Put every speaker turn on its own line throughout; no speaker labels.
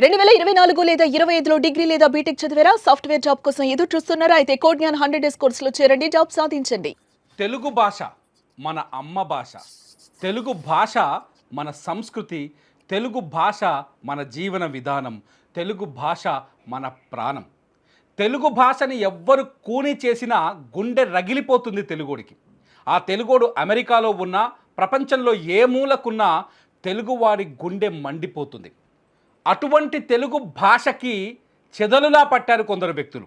2024 లేదా 25లో డిగ్రీ లేదా బీటెక్ చదివారా? సాఫ్ట్‌వేర్ జాబ్ కోసం ఎదురు చూస్తున్నారా? అయితే కోడ్ జ్ఞాన్ 100 డేస్ కోర్సులో చేరండి. జాబ్ సాధించండి.
తెలుగు భాష మన అమ్మ భాష. తెలుగు భాష మన సంస్కృతి. తెలుగు భాష మన జీవన విధానం. తెలుగు భాష మన ప్రాణం. తెలుగు భాషని ఎవ్వరు కూని చేసినా గుండె రగిలిపోతుంది తెలుగోడికి. ఆ తెలుగోడు అమెరికాలో ఉన్నా, ప్రపంచంలో ఏ మూలకున్నా తెలుగువాడి గుండె మండిపోతుంది. అటువంటి తెలుగు భాషకి చెదలులా పట్టారు కొందరు వ్యక్తులు.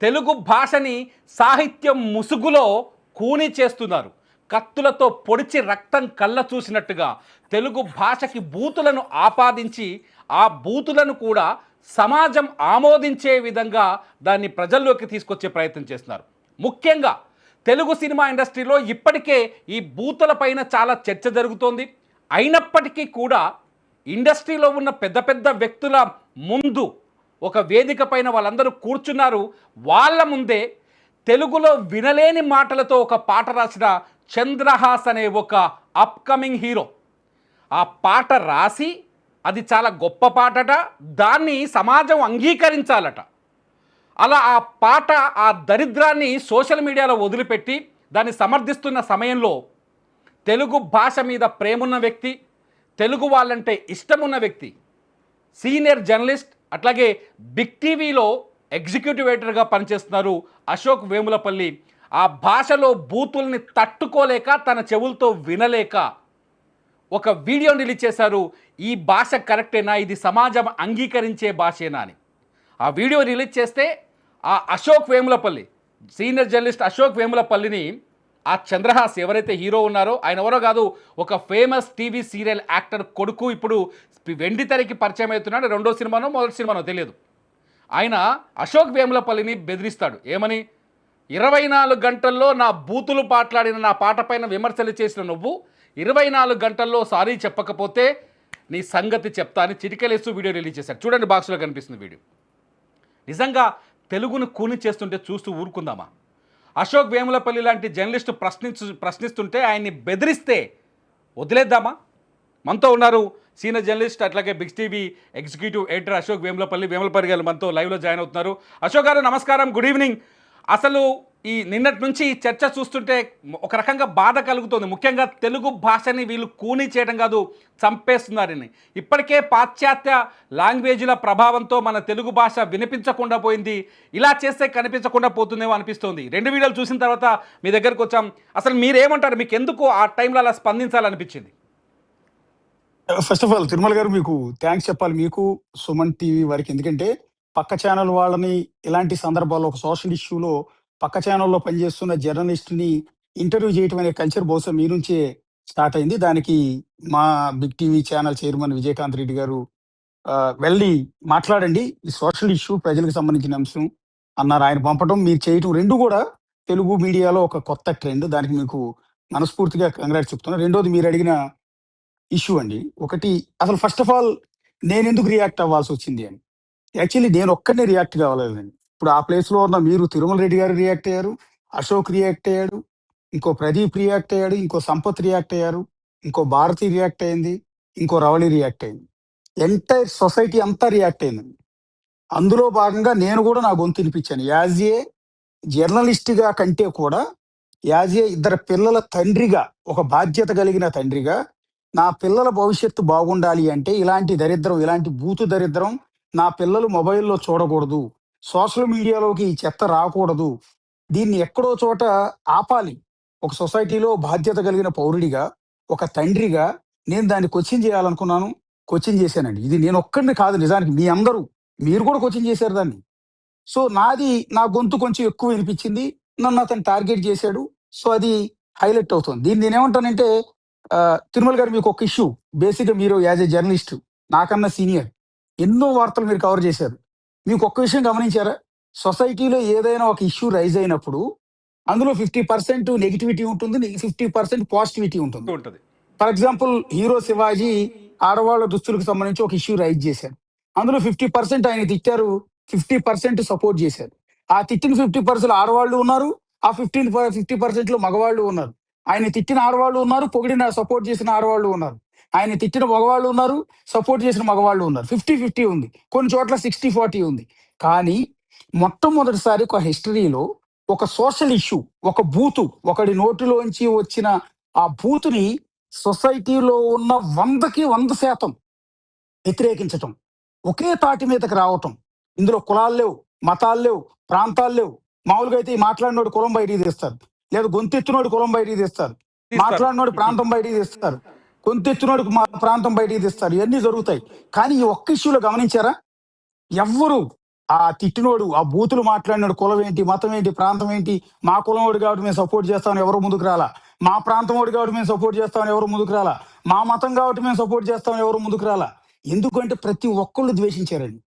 తెలుగు భాషని సాహిత్యం ముసుగులో కూని చేస్తున్నారు. కత్తులతో పొడిచి రక్తం కళ్ళ చూసినట్టుగా తెలుగు భాషకి బూతులను ఆపాదించి ఆ బూతులను కూడా సమాజం ఆమోదించే విధంగా దాన్ని ప్రజల్లోకి తీసుకొచ్చే ప్రయత్నం చేస్తున్నారు. ముఖ్యంగా తెలుగు సినిమా ఇండస్ట్రీలో ఇప్పటికే ఈ బూతుల పైన చాలా చర్చ జరుగుతోంది. అయినప్పటికీ కూడా ఇండస్ట్రీలో ఉన్న పెద్ద పెద్ద వ్యక్తుల ముందు ఒక వేదిక పైన వాళ్ళందరూ కూర్చున్నారు. వాళ్ళ ముందే తెలుగులో వినలేని మాటలతో ఒక పాట రాసిన చంద్రహాస్ అనే ఒక అప్కమింగ్ హీరో ఆ పాట రాసి అది చాలా గొప్ప పాటట, దాన్ని సమాజం అంగీకరించాలట. అలా ఆ పాట ఆ దరిద్రాన్ని సోషల్ మీడియాలో వదిలిపెట్టి దాన్ని సమర్థిస్తున్న సమయంలో తెలుగు భాష మీద ప్రేమున్న వ్యక్తి, తెలుగు వాళ్ళంటే ఇష్టమున్న వ్యక్తి, సీనియర్ జర్నలిస్ట్, అట్లాగే బిగ్ టీవీలో ఎగ్జిక్యూటివ్ ఎడిటర్గా పనిచేస్తున్నారు అశోక్ వేములపల్లి. ఆ భాషలో బూతుల్ని తట్టుకోలేక తన చెవులతో వినలేక ఒక వీడియో రిలీజ్ చేశారు. ఈ భాష కరెక్టేనా, ఇది సమాజం అంగీకరించే భాషేనా అని. ఆ వీడియో రిలీజ్ చేస్తే ఆ అశోక్ వేములపల్లి, సీనియర్ జర్నలిస్ట్ అశోక్ వేములపల్లిని ఆ చంద్రహాస్ ఎవరైతే హీరో ఉన్నారో ఆయన ఎవరో కాదు, ఒక ఫేమస్ టీవీ సీరియల్ యాక్టర్ కొడుకు. ఇప్పుడు వెండి తెరకి పరిచయం అవుతున్నాడు. రెండో సినిమానో మొదటి సినిమానో తెలియదు. ఆయన అశోక్ వేములపల్లిని బెదిరిస్తాడు. ఏమని? 24 గంటల్లో నా బూతులు పాటలాడిన నా పాట పైన విమర్శలు చేసిన నువ్వు 24 గంటల్లో సారీ చెప్పకపోతే నీ సంగతి చెప్తా అని చిటికెలేస్తూ వీడియో రిలీజ్ చేశాడు. చూడండి, బాక్స్లో కనిపిస్తుంది వీడియో. నిజంగా తెలుగును కూని చేస్తుంటే చూస్తూ ఊరుకుందామా? అశోక్ వేములపల్లి లాంటి జర్నలిస్టు ప్రశ్నిస్తుంటే ఆయన్ని బెదిరిస్తే వదిలేద్దామా? మనతో ఉన్నారు సీనియర్ జర్నలిస్ట్, అట్లాగే big TV executive editor Ashok Vemulapalli గారు మనతో లైవ్లో జాయిన్ అవుతున్నారు. అశోక్ గారు నమస్కారం, గుడ్ ఈవినింగ్. అసలు ఈ నిన్నటి నుంచి ఈ చర్చ చూస్తుంటే ఒక రకంగా బాధ కలుగుతుంది. ముఖ్యంగా తెలుగు భాషని వీళ్ళు కూని చేయడం కాదు, చంపేస్తున్నారని. ఇప్పటికే పాశ్చాత్య లాంగ్వేజ్ల ప్రభావంతో మన తెలుగు భాష వినిపించకుండా పోయింది. ఇలా చేస్తే కనిపించకుండా పోతుందేమో అనిపిస్తోంది. 2 వీడియోలు చూసిన తర్వాత మీ దగ్గరకు వచ్చాం. అసలు మీరేమంటారు? మీకు ఎందుకు ఆ టైంలో అలా స్పందించాలనిపించింది?
ఫస్ట్ ఆఫ్ ఆల్ తిరుమల గారు మీకు థ్యాంక్స్ చెప్పాలి, మీకు సుమన్ టీవీ వారికి. ఎందుకంటే పక్క ఛానల్ వాళ్ళని ఇలాంటి సందర్భాల్లో ఒక సోషల్ ఇష్యూలో పక్క ఛానల్లో పనిచేస్తున్న జర్నలిస్ట్ని ఇంటర్వ్యూ చేయటం అనే కల్చర్ బహుశా మీ నుంచే స్టార్ట్ అయింది. దానికి మా big TV channel chairman Vijayakanth Reddy గారు వెళ్ళి మాట్లాడండి, ఈ సోషల్ ఇష్యూ ప్రజలకు సంబంధించిన అంశం అన్నారు. ఆయన పంపడం, మీరు చేయటం, రెండు కూడా తెలుగు మీడియాలో ఒక కొత్త ట్రెండ్. దానికి మీకు మనస్ఫూర్తిగా కంగ్రాట్స్ చెప్తున్నా. రెండోది, మీరు అడిగిన ఇష్యూ అండి. ఒకటి, అసలు ఫస్ట్ ఆఫ్ ఆల్ నేను ఎందుకు రియాక్ట్ అవ్వాల్సి వచ్చింది అని. యాక్చువల్లీ నేను ఒక్కనే రియాక్ట్ కావాలండి. ఇప్పుడు ఆ ప్లేస్లో ఉన్న మీరు తిరుమల రెడ్డి గారు రియాక్ట్ అయ్యారు, అశోక్ రియాక్ట్ అయ్యాడు, ఇంకో ప్రదీప్ రియాక్ట్ అయ్యాడు, ఇంకో సంపత్ రియాక్ట్ అయ్యారు, ఇంకో భారతి రియాక్ట్ అయింది, ఇంకో రవళి రియాక్ట్ అయింది. ఎంటైర్ సొసైటీ అంతా రియాక్ట్ అయిందండి. అందులో భాగంగా నేను కూడా నా గొంతు వినిపించాను. యాజ్ ఏ జర్నలిస్ట్గా కంటే కూడా యాజ్ ఏ ఇద్దరు పిల్లల తండ్రిగా, ఒక బాధ్యత కలిగిన తండ్రిగా, నా పిల్లల భవిష్యత్తు బాగుండాలి అంటే ఇలాంటి దరిద్రం, ఇలాంటి బూతు దరిద్రం నా పిల్లలు మొబైల్లో చూడకూడదు, సోషల్ మీడియాలోకి ఈ చెత్త రాకూడదు, దీన్ని ఎక్కడో చోట ఆపాలి. ఒక సొసైటీలో బాధ్యత కలిగిన పౌరుడిగా, ఒక తండ్రిగా నేను దాన్ని క్వశ్చన్ చేయాలనుకున్నాను. క్వశ్చన్ చేశానండి. ఇది నేను ఒక్కడిని కాదు, నిజానికి మీ అందరూ, మీరు కూడా క్వశ్చన్ చేశారు దాన్ని. సో నా గొంతు కొంచెం ఎక్కువ వినిపించింది, నన్ను అతను టార్గెట్ చేశాడు. సో అది హైలైట్ అవుతుంది. దీన్ని నేనేమంటానంటే, తిరుమల గారు, మీకు ఒక ఇష్యూ, బేసిక్గా మీరు యాజ్ ఏ జర్నలిస్ట్, నాకన్నా సీనియర్, ఎన్నో వార్తలు మీరు కవర్ చేశారు. మీకు ఒక్క విషయం గమనించారా? సొసైటీలో ఏదైనా ఒక ఇష్యూ రైజ్ అయినప్పుడు అందులో 50% నెగిటివిటీ ఉంటుంది, 50% పాజిటివిటీ ఉంటుంది. ఫర్ ఎగ్జాంపుల్, హీరో శివాజీ ఆడవాళ్ళ దుస్తులకు సంబంధించి ఒక ఇష్యూ రైజ్ చేశారు. అందులో 50% ఆయన తిట్టారు, 50% సపోర్ట్ చేశారు. ఆ తిట్టిన 50% ఆడవాళ్ళు ఉన్నారు, ఆ 50% మగవాళ్ళు ఉన్నారు. ఆయన తిట్టిన ఆడవాళ్ళు ఉన్నారు, పొగిడిన సపోర్ట్ చేసిన ఆడవాళ్ళు ఉన్నారు. ఆయన తిట్టిన మగవాళ్ళు ఉన్నారు, సపోర్ట్ చేసిన మగవాళ్ళు ఉన్నారు. 50-50 ఉంది. కొన్ని చోట్ల 60-40 ఉంది. కానీ మొట్టమొదటిసారి ఒక హిస్టరీలో ఒక సోషల్ ఇష్యూ, ఒక బూతు, ఒకడి నోటిలోంచి వచ్చిన ఆ బూతుని సొసైటీలో ఉన్న 100కి 100% వ్యతిరేకించటం. ఒకే తాటి మీదకి రావటం. ఇందులో కులాలు లేవు, మతాలు లేవు, ప్రాంతాలు లేవు. మామూలుగా అయితే ఈ మాట్లాడినోడు కులం బయటికి తీస్తారు. లేదా గొంతెత్తినోడు కులం బయటికి తీస్తారు.
తీస్తారు.
మాట్లాడినోడు ప్రాంతం బయటికి తీస్తారు. గొంతెత్తినోడికి మా ప్రాంతం బయటికి తీస్తారు. ఇవన్నీ జరుగుతాయి. కానీ ఈ ఒక్క ఇష్యూలో గమనించారా? ఎవ్వరు ఆ తిట్టినోడు, ఆ బూతులు మాట్లాడినాడు కులం ఏంటి, మతం ఏంటి, ప్రాంతం ఏంటి, మా కులం వాడు కాబట్టి మేము సపోర్ట్ చేస్తామని ఎవరు ముందుకు రాలా. మా ప్రాంతం వాడు కాబట్టి మేము సపోర్ట్ చేస్తామని ఎవరు ముందుకు రాలా. మా మతం కాబట్టి మేము సపోర్ట్ చేస్తామని ఎవరు ముందుకు రాలా. ఎందుకంటే ప్రతి ఒక్కళ్ళు ద్వేషించారండి.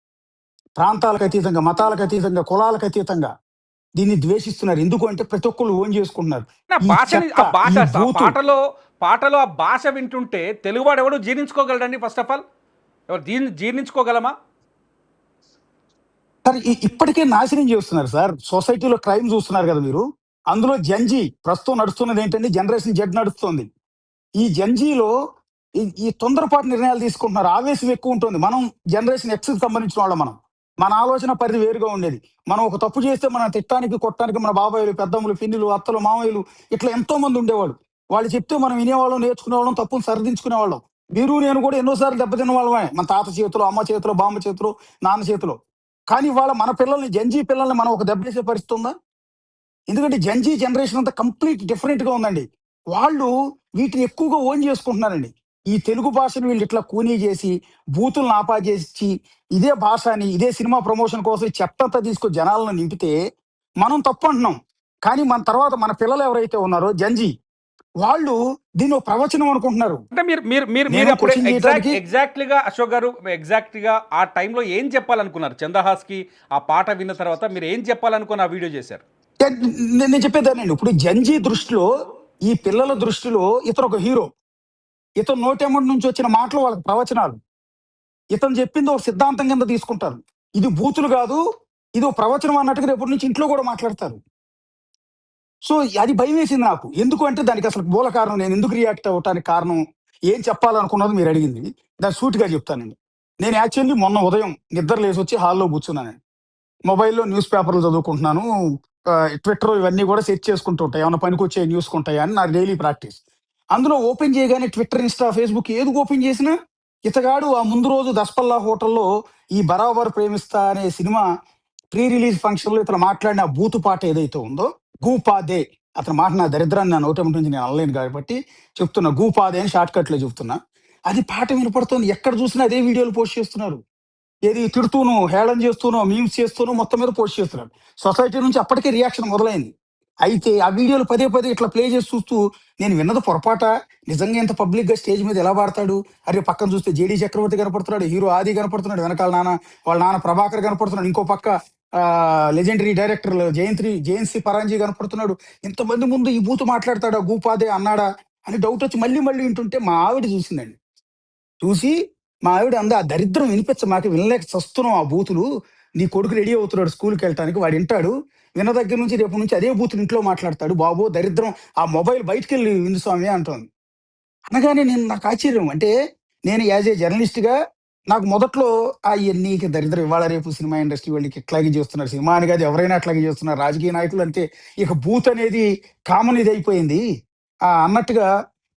ప్రాంతాలకు అతీతంగా, మతాలకు అతీతంగా, కులాలకు అతీతంగా దీన్ని ద్వేషిస్తున్నారు. ఎందుకు అంటే ప్రతి ఒక్కళ్ళు ఓన్ చేసుకుంటున్నారు.
నా
ఈ
భాషని
చెత్త,
ఆ భాష
ఈ
ఆ
బూతు
పాటలో ఆ భాష వింటుంటే తెలుగువాడు ఎవడు జీర్ణించుకోగలడండి? ఫస్ట్ ఆఫ్ ఆల్ ఎవరు జీర్ణించుకోగలమా?
సార్ ఇప్పటికే నాశనం చేస్తున్నారు సార్. సొసైటీలో క్రైమ్ చూస్తున్నారు కదా మీరు. అందులో జంజీ ప్రస్తుతం నడుస్తున్నది ఏంటంటే జనరేషన్ జెడ్ నడుస్తుంది. ఈ జంజీలో ఈ తొందరపాటు నిర్ణయాలు తీసుకుంటున్నారు. ఆవేశం ఎక్కువ ఉంటుంది. మనం జనరేషన్ ఎక్స్కి సంబంధించిన వాళ్ళం. మన ఆలోచన పరిధి వేరుగా ఉండేది. మనం ఒక తప్పు చేస్తే మనం తిట్టడానికి, కొట్టడానికి మన బాబాయిలు, పెద్దమ్మలు, పిన్నులు, అత్తలు, మామయ్యలు ఇట్లా ఎంతో మంది ఉండేవాళ్ళు. వాళ్ళు చెప్తే మనం వినేవాళ్ళం, నేర్చుకునేవాళ్ళం, తప్పును సరిదించుకునేవాళ్ళం. మీరు నేను కూడా ఎన్నోసార్లు దెబ్బతిన్న వాళ్ళమే. మన తాత చేతిలో, అమ్మ చేతిలో, బామ్మ చేతిలో, నాన్న చేతిలో. కానీ ఇవాళ మన పిల్లల్ని, జంజీ పిల్లల్ని మనం ఒక దెబ్బేసే పరిస్థితి ఉందా? ఎందుకంటే జంజీ జనరేషన్ అంతా కంప్లీట్ డిఫరెంట్ గా ఉందండి. వాళ్ళు వీటిని ఎక్కువగా ఓన్ చేసుకుంటున్నారండి. ఈ తెలుగు భాషను వీళ్ళు ఇట్లా కూనీ చేసి, బూతులను ఆపాజేసి, ఇదే భాషని, ఇదే సినిమా ప్రమోషన్ కోసం ఈ చెత్తంతా తీసుకొని జనాలను నింపితే మనం తప్పు అంటున్నాం. కానీ మన తర్వాత మన పిల్లలు ఎవరైతే ఉన్నారో జంజీ, వాళ్ళు దీన్ని ఒక ప్రవచనం అనుకుంటున్నారు.
అంటే మీరు మీరు మీరు
నేను
మీరు అప్పుడు
క్వశ్చన్ చేయడానికి
ఎగ్జాక్ట్లీగా అశోక్ గారు ఎగ్జాక్ట్గా ఆ టైంలో ఏం చెప్పాలనుకున్నారు? చంద్రహాస్కి ఆ పాట విన్న తర్వాత మీరు ఏం చెప్పాలనుకుని ఆ వీడియో చేశారు?
నేను చెప్పేదానండి. ఇప్పుడు జంజీ దృష్టిలో, ఈ పిల్లల దృష్టిలో ఇతను ఒక హీరో. ఇతను నోటెమ్మటి నుంచి వచ్చిన మాటలు వాళ్ళకి ప్రవచనాలు. ఇతను చెప్పింది ఒక సిద్ధాంతం కింద తీసుకుంటారు. ఇది బూతులు కాదు, ఇది ఒక ప్రవచనం అన్నట్టుగా రేపటి నుంచి ఇంట్లో కూడా మాట్లాడతారు. సో అది భయం వేసింది నాకు. ఎందుకు అంటే దానికి అసలు మూల కారణం, నేను ఎందుకు రియాక్ట్ అవ్వటానికి కారణం, ఏం చెప్పాలనుకున్నది మీరు అడిగింది. దాన్ని సూటిగా చెప్తానండి. నేను యాక్చువల్లీ మొన్న ఉదయం నిద్ర లేసి వచ్చి హాల్లో కూర్చున్నానండి. మొబైల్‌లో న్యూస్ పేపర్‌లు చదువుకుంటున్నాను. ట్విట్టర్ ఇవన్నీ కూడా సెర్చ్ చేసుకుంటూ ఉంటాయి. ఏమన్నా పనికొచ్చే న్యూస్ ఉంటాయా అని నా డైలీ ప్రాక్టీస్. అందులో ఓపెన్ చేయగానే ట్విట్టర్, ఇన్‌స్టా, ఫేస్‌బుక్ ఏది ఓపెన్ చేసినా ఇతగాడు ఆ ముందు రోజు 'దస్పల్లా' హోటల్‌లో ఈ 'బరాబర్ ప్రేమిస్తా' అనే సినిమా ప్రీ రిలీజ్ ఫంక్షన్‌లో ఇతను మాట్లాడిన ఆ బూతు పాట ఏదైతే ఉందో 'గూపాదే' అతని మాట, నా దరిద్రాన్ని నా నోటెమ్మటి నుంచి నేను అనలేను కాబట్టి చెప్తున్నా. 'గూపాదే' అని షార్ట్ కట్‌లో చెప్తున్నా. అది పాట వినపడుతోంది. ఎక్కడ చూసినా అదే వీడియోలు పోస్ట్ చేస్తున్నారు. ఏది తిడుతూను, హేళన చేస్తూనో, మీమ్స్ చేస్తూనో మొత్తం మీద పోస్ట్ చేస్తున్నాడు. సొసైటీ నుంచి అప్పటికే రియాక్షన్ మొదలైంది. అయితే ఆ వీడియోలు పదే పదే ఇట్లా ప్లే చేసి చూస్తూ నేను విన్నది పొరపాటా? నిజంగా ఇంత పబ్లిక్‌గా స్టేజ్ మీద ఎలా పాడతాడు? అరే పక్కన చూస్తే 'జేడీ చక్రవర్తి' కనపడుతున్నాడు, హీరో 'ఆది' కనపడుతున్నాడు, వెనకాల వాళ్ళ నాన్న 'ప్రభాకర్' కనపడుతున్నాడు, ఇంకో పక్క లెజెండరీ డైరెక్టర్ జేఎన్‌సీ పరాంజీ కనపడుతున్నాడు. ఇంతమంది ముందు ఈ బూతు మాట్లాడతాడా? 'గూపాదే' అన్నాడా? అని డౌట్ వచ్చి మళ్ళీ మళ్ళీ వింటుంటే మా ఆవిడ చూసిందండి. చూసి మా ఆవిడ అంది, "ఆ దరిద్రం వినిపించమాక, వినలేక చస్తున్నాం ఆ బూతులు. నీ కొడుకు రెడీ అవుతున్నాడు స్కూల్‌కెళ్ళటానికి. వాడు వింటాడు. విన్న దగ్గర నుంచి రేపటి నుంచి అదే బూతులు ఇంట్లో మాట్లాడతాడు. బాబు దరిద్రం, ఆ మొబైల్ బయటికెళ్ళి విను స్వామి" అంటోంది. అనగానే నాకు ఆశ్చర్యం. అంటే నేను యాజ్ ఏ జర్నలిస్ట్‌గా నాకు మొదట్లో ఇయన్నీ ఇక దరిద్రం, ఇవాళ రేపు సినిమా ఇండస్ట్రీ వాళ్ళు ఇక ఇట్లాగే చేస్తున్నారు. సినిమా అని కాదు, ఎవరైనా అట్లాగే చేస్తున్నారు. రాజకీయ నాయకులు అంతే. ఇక బూత్ అనేది కామన్ ఇదయిపోయింది. అన్నట్టుగా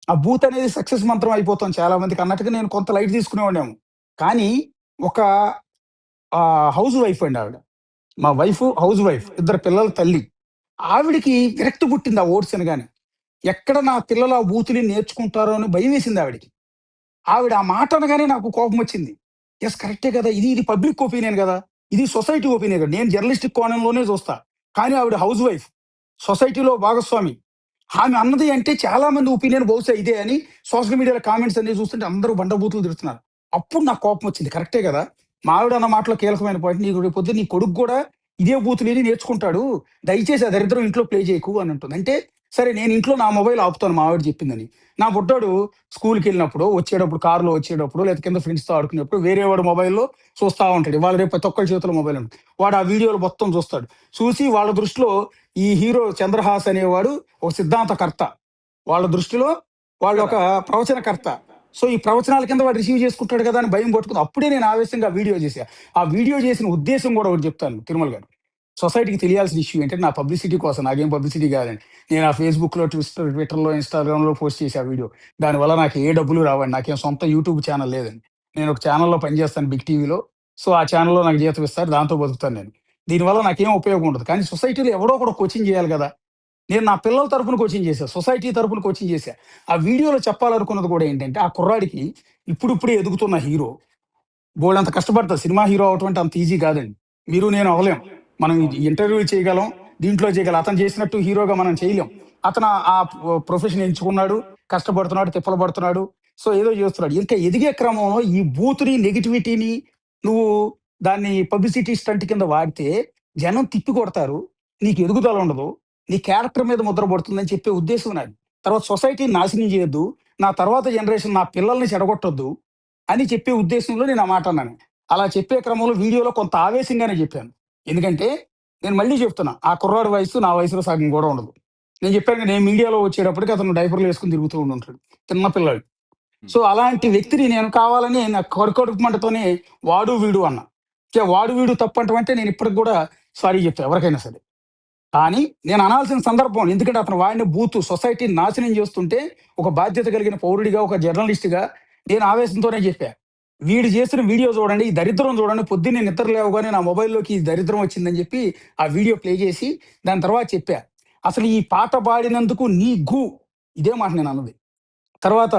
ఆ బూత్ అనేది సక్సెస్ మంత్రం అయిపోతుంది చాలా మందికి అన్నట్టుగా నేను కొంత లైట్ తీసుకునేవాడినేమో. కానీ ఒక హౌస్ వైఫ్ అండి ఆవిడ. మా వైఫ్ హౌస్ వైఫ్. ఇద్దరు పిల్లల తల్లి. ఆవిడకి విరక్తి పుట్టింది ఆ ఓట్స్ అనగానే. ఎక్కడ నా పిల్లలు ఆ బూతులు నేర్చుకుంటారో అని భయమేసింది ఆవిడకి. ఆవిడ ఆ మాట అనగానే నాకు కోపమొచ్చింది. యెస్, కరెక్టే కదా! ఇది పబ్లిక్ ఒపీనియన్ గదా! ఇది సొసైటీ ఒపీనియన్ గదా! నేను జర్నలిస్టిక్ కోణంలోనే చూస్తా. కానీ ఆవిడ హౌస్ వైఫ్. సొసైటీలో భాగస్వామి. ఆమె అన్నది అంటే చాలా మంది ఒపీనియన్ బహుశా ఇదే అని సోషల్ మీడియాలో కామెంట్స్ అన్నీ చూస్తుంటే అందరూ బండబూతులు తిడుతున్నారు. అప్పుడు నాకు కోపమొచ్చింది. కరెక్టే గదా! మా ఆవిడ అన్న మాటలో కీలకమైన పాయింట్, నీకు రేపొద్దున నీ కొడుకు గూడా ఇదే బూతులు విని నేర్చుకుంటాడు. దయచేసి ఆ దరిద్రం ఇంట్లో ప్లే చేయకు అని అంటుంది. అంటే సరే, నేను ఇంట్లో నా మొబైల్ ఆపుతాను మా ఆవిడ చెప్పిందని. నా బుడ్డోడు స్కూల్‌కెళ్ళినప్పుడో, వచ్చేటప్పుడు కారులో వచ్చేటప్పుడో, లేతే కింద ఫ్రెండ్స్‌తో ఆడుకునేప్పుడు వేరే వాడి మొబైల్‌లో చూస్తా ఉంటాడు. ఇవాళ రేపు ప్రతి ఒక్కళ్ళ చేతిలో మొబైల్ ఉంటుంది. వాడు ఆ వీడియోలు మొత్తం చూస్తాడు. చూసి వాళ్ళ దృష్టిలో ఈ హీరో చంద్రహాస్ అనేవాడు ఒక సిద్ధాంతకర్త. వాళ్ళ దృష్టిలో వాళ్ళొక
కదా!
ప్రవచనకర్త. సో ఈ ప్రవచనాల కింద వాడు రిసీవ్ చేసుకుంటాడు కదా అని భయం పట్టుకుంది. అప్పుడే నేను ఆవేశంగా వీడియో చేశా. ఆ వీడియో చేసిన ఉద్దేశం కూడా ఒకటి చెప్తాను తిరుమల గారు. సొసైటీకి తెలియాల్సిన ఇష్యూ ఏంటంటే నా పబ్లిసిటీ కోసం, నాకేం పబ్లిసిటీ కాదండి. నేను ఆ ఫేస్‌బుక్‌లో, ట్విట్టర్‌లో, ఇన్‌స్టాగ్రామ్‌లో పోస్ట్ చేశా వీడియో. దానివల్ల నాకు ఏ డబ్బులు రావండి. నాకేం సొంత యూట్యూబ్ ఛానల్ లేదండి. నేను ఒక ఛానల్‌లో పనిచేస్తాను బిగ్ టీవీలో. సో ఆ ఛానల్‌లో నాకు జీతం ఇస్తారు. దాంతో బతుకుతాను నేను. దీనివల్ల నాకేం ఉపయోగం ఉండదు. కానీ సొసైటీలో ఎవడో ఒకడు కోచింగ్ చేయాలి కదా! నేను నా పిల్లల తరపున కోచింగ్ చేశా. సొసైటీ తరపున కోచింగ్ చేశా. ఆ వీడియోలో చెప్పాలనుకున్నది కూడా ఏంటంటే, ఆ కుర్రాడికి ఇప్పుడిప్పుడే ఎదుగుతున్న హీరో బోలెడంత కష్టపడతారు. సినిమా హీరో అవ్వటం అంటే అంత ఈజీ కాదండి. మీరు నేను అవ్వలేం. మనం
అవును.
ఇంటర్వ్యూలు చేయగలం. దీంట్లో చేయగలం. అతను చేసినట్టు హీరోగా మనం చేయలేం. అతను ఆ ప్రొఫెషన్ ఎంచుకున్నాడు. కష్టపడుతున్నాడు, తిప్పలు పడుతున్నాడు. సో, ఏదో చేస్తున్నాడు. ఇంకా ఎదిగే క్రమంలో ఈ బూతుని, నెగటివిటీని నువ్వు దాన్ని పబ్లిసిటీ స్టంట్ కింద వాడితే జనం తిప్పికొడతారు. నీకు ఎదుగుదల ఉండదు. నీ క్యారెక్టర్ మీద ముద్ర పడుతుందని చెప్పే ఉద్దేశం నాది. తర్వాత సొసైటీని నాశనం చేయొద్దు. నా తర్వాత జనరేషన్ నా పిల్లల్ని చెడగొట్టొద్దు అని చెప్పే ఉద్దేశంలో నేను ఆ మాట అన్నాను. అలా చెప్పే క్రమంలో వీడియోలో కొంత ఆవేశంగానే చెప్పాను. ఎందుకంటే నేను మళ్ళీ చెప్తున్నా. ఆ కుర్రాడి వయస్సు నా వయసులో సగం కూడా ఉండదు. నేను చెప్పాను కదా! నేను మీడియాలో వచ్చేటప్పటికి అతను డైపర్‌లు వేసుకొని తిరుగుతూ ఉండుంటాడు. చిన్న పిల్లాడు.
హ్మ్.
సో, అలాంటి వ్యక్తిని నేను కావాలని నా కడుపు మంటతోనే వాడు, వీడు అన్నా. వాడు, వీడు తప్పంటమంటే నేను ఇప్పటికి కూడా సారీ చెప్తా ఎవరికైనా సరే. కానీ నేను అనాల్సిన సందర్భం. ఎందుకంటే అతను వాడిన బూతు సొసైటీని నాశనం చేస్తుంటే, ఒక బాధ్యత కలిగిన పౌరుడిగా, ఒక జర్నలిస్ట్‌గా నేను ఆవేశంతోనే చెప్పా. వీడు చేసిన వీడియో చూడండి, ఈ దరిద్రం చూడండి. పొద్దున్నే నిద్ర లేవగానే నా మొబైల్‌లోకి ఈ దరిద్రం వచ్చిందని చెప్పి, ఆ వీడియో ప్లే చేసి, దాని తర్వాత చెప్పా. అసలు ఈ పాట పాడినందుకు నీ గు ఇదే మాట నేనన్నది. తర్వాత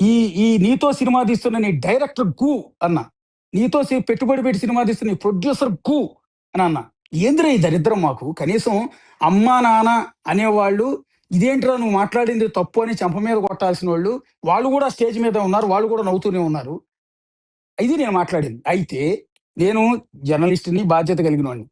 ఈ ఈ నీతో సినిమా తీస్తున్న నీ డైరెక్టర్ గు అన్నా. నీతో పెట్టుబడి పెట్టి సినిమా తీస్తున్న నీ ప్రొడ్యూసర్ గు అని అన్నా. ఏందిరా ఈ దరిద్రం మాకు? కనీసం అమ్మా, నాన్న అనేవాళ్ళు ఇదేంట్రా నువ్వు మాట్లాడింది తప్పు అని చెంప మీద కొట్టాల్సినోళ్ళు, వాళ్ళు గూడా స్టేజ్ మీద ఉన్నారు. వాళ్ళు కూడా నవ్వుతూనే ఉన్నారు. ఇది నేను మాట్లాడింది. అయితే నేను జర్నలిస్ట్‌ని, బాధ్యత కలిగినోడిని.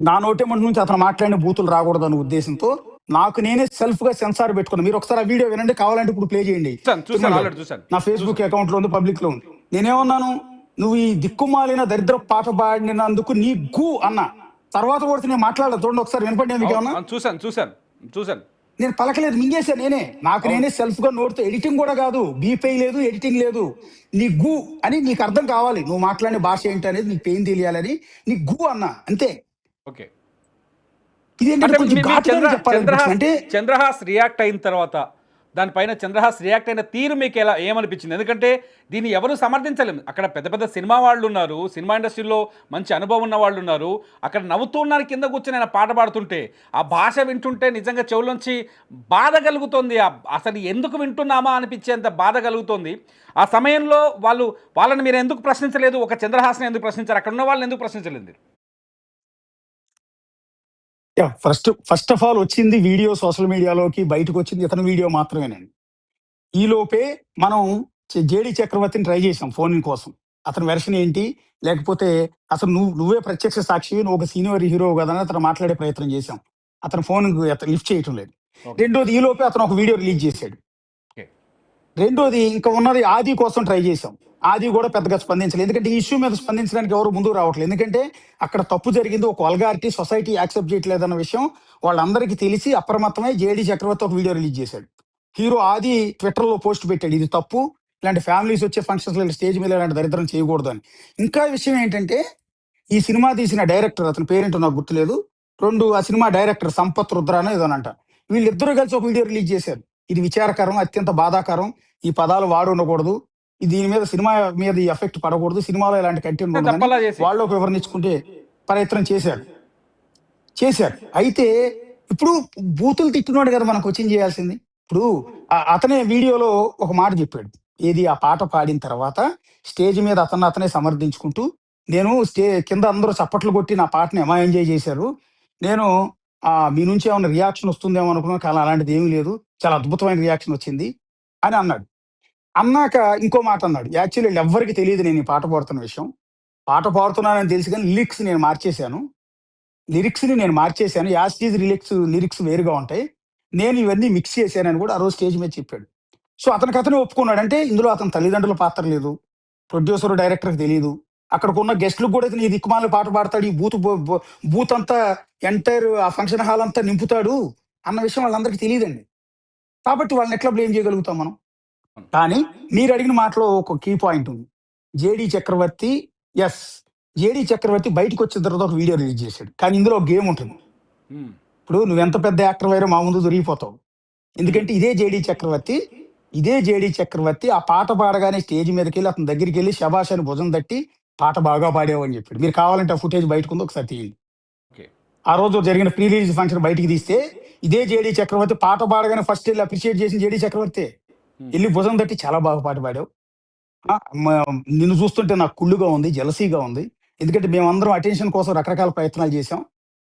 నా నోటెమ్మటి నుంచి అతను మాట్లాడిన బూతులు రాకూడదన్న ఉద్దేశంతో నాకు నేనే సెల్ఫ్‌గా సెన్సార్ పెట్టుకున్నా. మీరొకసారి ఆ వీడియో వినండి. కావాలంటే ఇప్పుడు ప్లే చేయండి.
చూసాను. చూసాను.
తిరుమల గారు.
ఆల్రెడీ చూసాను.
నా ఫేస్‌బుక్
చూసాను.
అకౌంట్‌లో ఉంది. పబ్లిక్‌లో ఉంది. నేనేమన్నాను? "నువ్వు ఈ దిక్కుమాలిన దరిద్రపు పాట పాడినందుకు నీ గు" అన్నా. తర్వాత కూడా నేను మాట్లాడలేదు. చూడండి ఒకసారి వినపడిందా
అవును.
మీకేమన్నా?
అవును. చూసాను. చూసాను. చూసాను.
నేను పలకలేదు. మింగేసా నేనే. నాకు
అవును.
నేనే సెల్ఫ్‌గా నోటితో ఎడిటింగ్ కూడా కాదు. బీపై లేదు, ఎడిటింగ్ లేదు. నీ గు అని నీకు అర్థం కావాలి. నువ్వు మాట్లాడిన భాష ఏంటనేది నీకు పెయిన్ తెలియాలని నీ గు అన్నా. అంతే.
ఓకే.
ఇదేంటంటే
అంటే
కొంచెం
మీకు
ఘాటుగానే చెప్పాలనిపించింది. అంటే
చంద్రహాస్ రియాక్ట్ అయిన తర్వాత, దానిపైన చంద్రహాస్ రియాక్ట్ అయిన తీరు మీకు ఎలా ఏమనిపించింది? ఎందుకంటే దీన్ని ఎవరు సమర్థించలేము. అక్కడ పెద్ద పెద్ద సినిమా వాళ్ళున్నారు. సినిమా ఇండస్ట్రీలో మంచి అనుభవం ఉన్న వాళ్ళున్నారు. అక్కడ నవ్వుతూ ఉన్నారు కింద కూర్చొని ఆయన పాట పాడుతుంటే, ఆ భాష వింటుంటే నిజంగా చెవులోంచి బాధ కలుగుతోంది. అసలు ఎందుకు వింటున్నామా అనిపించేంత బాధ కలుగుతోంది. ఆ సమయంలో వాళ్ళని మీరు ఎందుకు ప్రశ్నించలేదు? ఒక చంద్రహాస్‌ని ఎందుకు ప్రశ్నించారు? అక్కడ ఉన్న వాళ్ళని ఎందుకు ప్రశ్నించలేదు మీరు?
ఫస్ట్ ఆఫ్ ఆల్ వచ్చింది వీడియో సోషల్ మీడియాలోకి బయటకొచ్చింది ఇతని వీడియో మాత్రమేనండి. ఈలోపే మనం 'జేడీ చక్రవర్తిని' ట్రై చేసాం ఫోన్ కోసం. అతని వెర్షన్ ఏంటి? లేకపోతే అసలు నువ్వే ప్రత్యక్ష సాక్షివి. నువ్వు ఒక సీనియర్ హీరోవు గదా! అని అతను మాట్లాడే ప్రయత్నం చేసాం. అతని ఫోన్ లిఫ్ట్ చేయటం లేదు.
ఓకే.
రెండోది ఈలోపే అతను ఒక వీడియో రిలీజ్ చేసాడు.
ఓకే.
రెండోది ఇంకా ఉన్నది 'ఆది' కోసం ట్రై చేసాం. 'ఆది' గూడా పెద్దగా స్పందించలేదు. ఎందుకంటే ఈ ఇష్యూ మీద స్పందించడానికి ఎవరు ముందుకు రావట్లేదు. ఎందుకంటే అక్కడ తప్పు జరిగింది. ఒక వల్గారిటీ సొసైటీ యాక్సెప్ట్ చేయట్లేదన్న విషయం వాళ్ళందరికీ తెలిసి అప్రమత్తమై 'జేడీ చక్రవర్తి' ఒక వీడియో రిలీజ్ చేశాడు. హీరో 'ఆది' ట్విట్టర్‌లో పోస్ట్ పెట్టాడు. ఇది తప్పు. ఇలాంటి ఫ్యామిలీస్ వచ్చే ఫంక్షన్స్‌లో స్టేజ్ మీద ఇలాంటి దరిద్రం చేయకూడదని. ఇంకా విషయం ఏంటంటే ఈ సినిమా తీసిన డైరెక్టర్ అతని పేరేంటో నాకు గుర్తులేదు. ఆ సినిమా డైరెక్టర్ 'సంపత్ రుద్రానో' ఏదోనంట. వీళ్ళిద్దరూ కలిసి ఒక వీడియో రిలీజ్ చేశారు. ఇది విచారకరం, అత్యంత బాధాకరం. ఈ పదాలు వాడి ఉండకూడదు. దీని మీద సినిమా మీద ఈ ఎఫెక్ట్ పడకూడదు. సినిమాలో ఇలాంటి కంటెంట్ ఉండదని
తప్పలా చేసి.
వాళ్ళు ఒక వివరణ ఇచ్చుకుంటే ప్రయత్నం చేశారు. అయితే ఇప్పుడు బూతులు తిట్టినోడు కదా మనం క్వెషన్ చేయాల్సింది. ఇప్పుడు అతనే వీడియోలో ఒక మాట చెప్పాడు. ఏది ఆ పాట పాడిన తర్వాత స్టేజ్ మీద అతనే సమర్థించుకుంటూ, నేను కింద అందరూ చప్పట్లు కొట్టి నా పాటని ఎంజాయ్ చేశారు. నేను మీ నుంచి ఏమన్నా రియాక్షన్ వస్తుందేమో అనుకున్నాను. కానీ అలాంటిది ఏమీ లేదు. చాలా అద్భుతమైన రియాక్షన్ వచ్చింది అని అన్నాడు. అన్నాక ఇంకో మాట అన్నాడు. యాక్చువల్లీ ఈళ్ళెవ్వరికీ తెలీదు నేను ఈ పాట పాడుతున్న విషయం. పాట పాడుతున్నానని తెలుసు గానీ లిరిక్స్‌ని నేను మార్చేశాను. యాజ్ ఇట్ ఈజ్ లిరిక్స్ వేరుగా ఉంటాయి. నేను ఇవన్నీ మిక్స్ చేశానని కూడా ఆ రోజు స్టేజ్ మీద చెప్పాడు. సో, అతనే ఒప్పుకున్నాడు. అంటే ఇందులో అతని తల్లిదండ్రుల పాత్ర లేదు. ప్రొడ్యూసర్, డైరెక్టర్‌కి తెలీదు. అక్కడికున్న గెస్ట్‌లకు కూడా ఇతను ఈ దిక్కుమాలిన పాట పాడతాడు. ఈ బూతు బొ బొ బూతంతా ఎంటైర్ ఆ ఫంక్షన్ హాల్ అంతా నింపుతాడు అన్న విషయం వాళ్ళందరికీ తెలీదండి. కాబట్టి వాళ్ళని ఎట్లా బ్లేమ్ చేయగలుగుతాం మనం? కానీ మీరు అడిగిన మాటలో ఒక కీ పాయింట్ ఉంది. జేడీ చక్రవర్తి ఎస్. జేడీ చక్రవర్తి బయటకు వచ్చిన తర్వాత ఒక వీడియో రిలీజ్ చేశాడు. కానీ ఇందులో ఒక గేమ్ ఉంటుంది.
ఉమ్,
ఇప్పుడు నువ్వెంత పెద్ద యాక్టర్ అయినా మా ముందు దొరికిపోతావు. ఎందుకంటే ఇదే జేడీ చక్రవర్తి ఆ పాట పాడగానే స్టేజ్ మీదకి వెళ్ళి అతని దగ్గరికి వెళ్ళి శబాష్ అని భుజం తట్టి పాట బాగా పాడావు అని చెప్పాడు. మీరు కావాలంటే ఆ ఫుటేజ్ బయటకు ఉందో ఒకసారి తీయండి.
ఓకే.
ఆ రోజు జరిగిన ప్రీ రిలీజ్ ఫంక్షన్ బయటికి తీస్తే ఇదే జేడీ చక్రవర్తి పాట పాడగానే ఫస్ట్ వెళ్ళి అప్రిషియేట్ చేసిన జేడీ చక్రవర్తి వెళ్ళి భుజం తట్టి చాలా బాగా పాట పాడావు. నిన్ను చూస్తుంటే నాకు కుళ్ళుగా ఉంది, జలసీగా ఉంది. ఎందుకంటే మేమందరం అటెన్షన్ కోసం రకరకాల ప్రయత్నాలు చేశాం.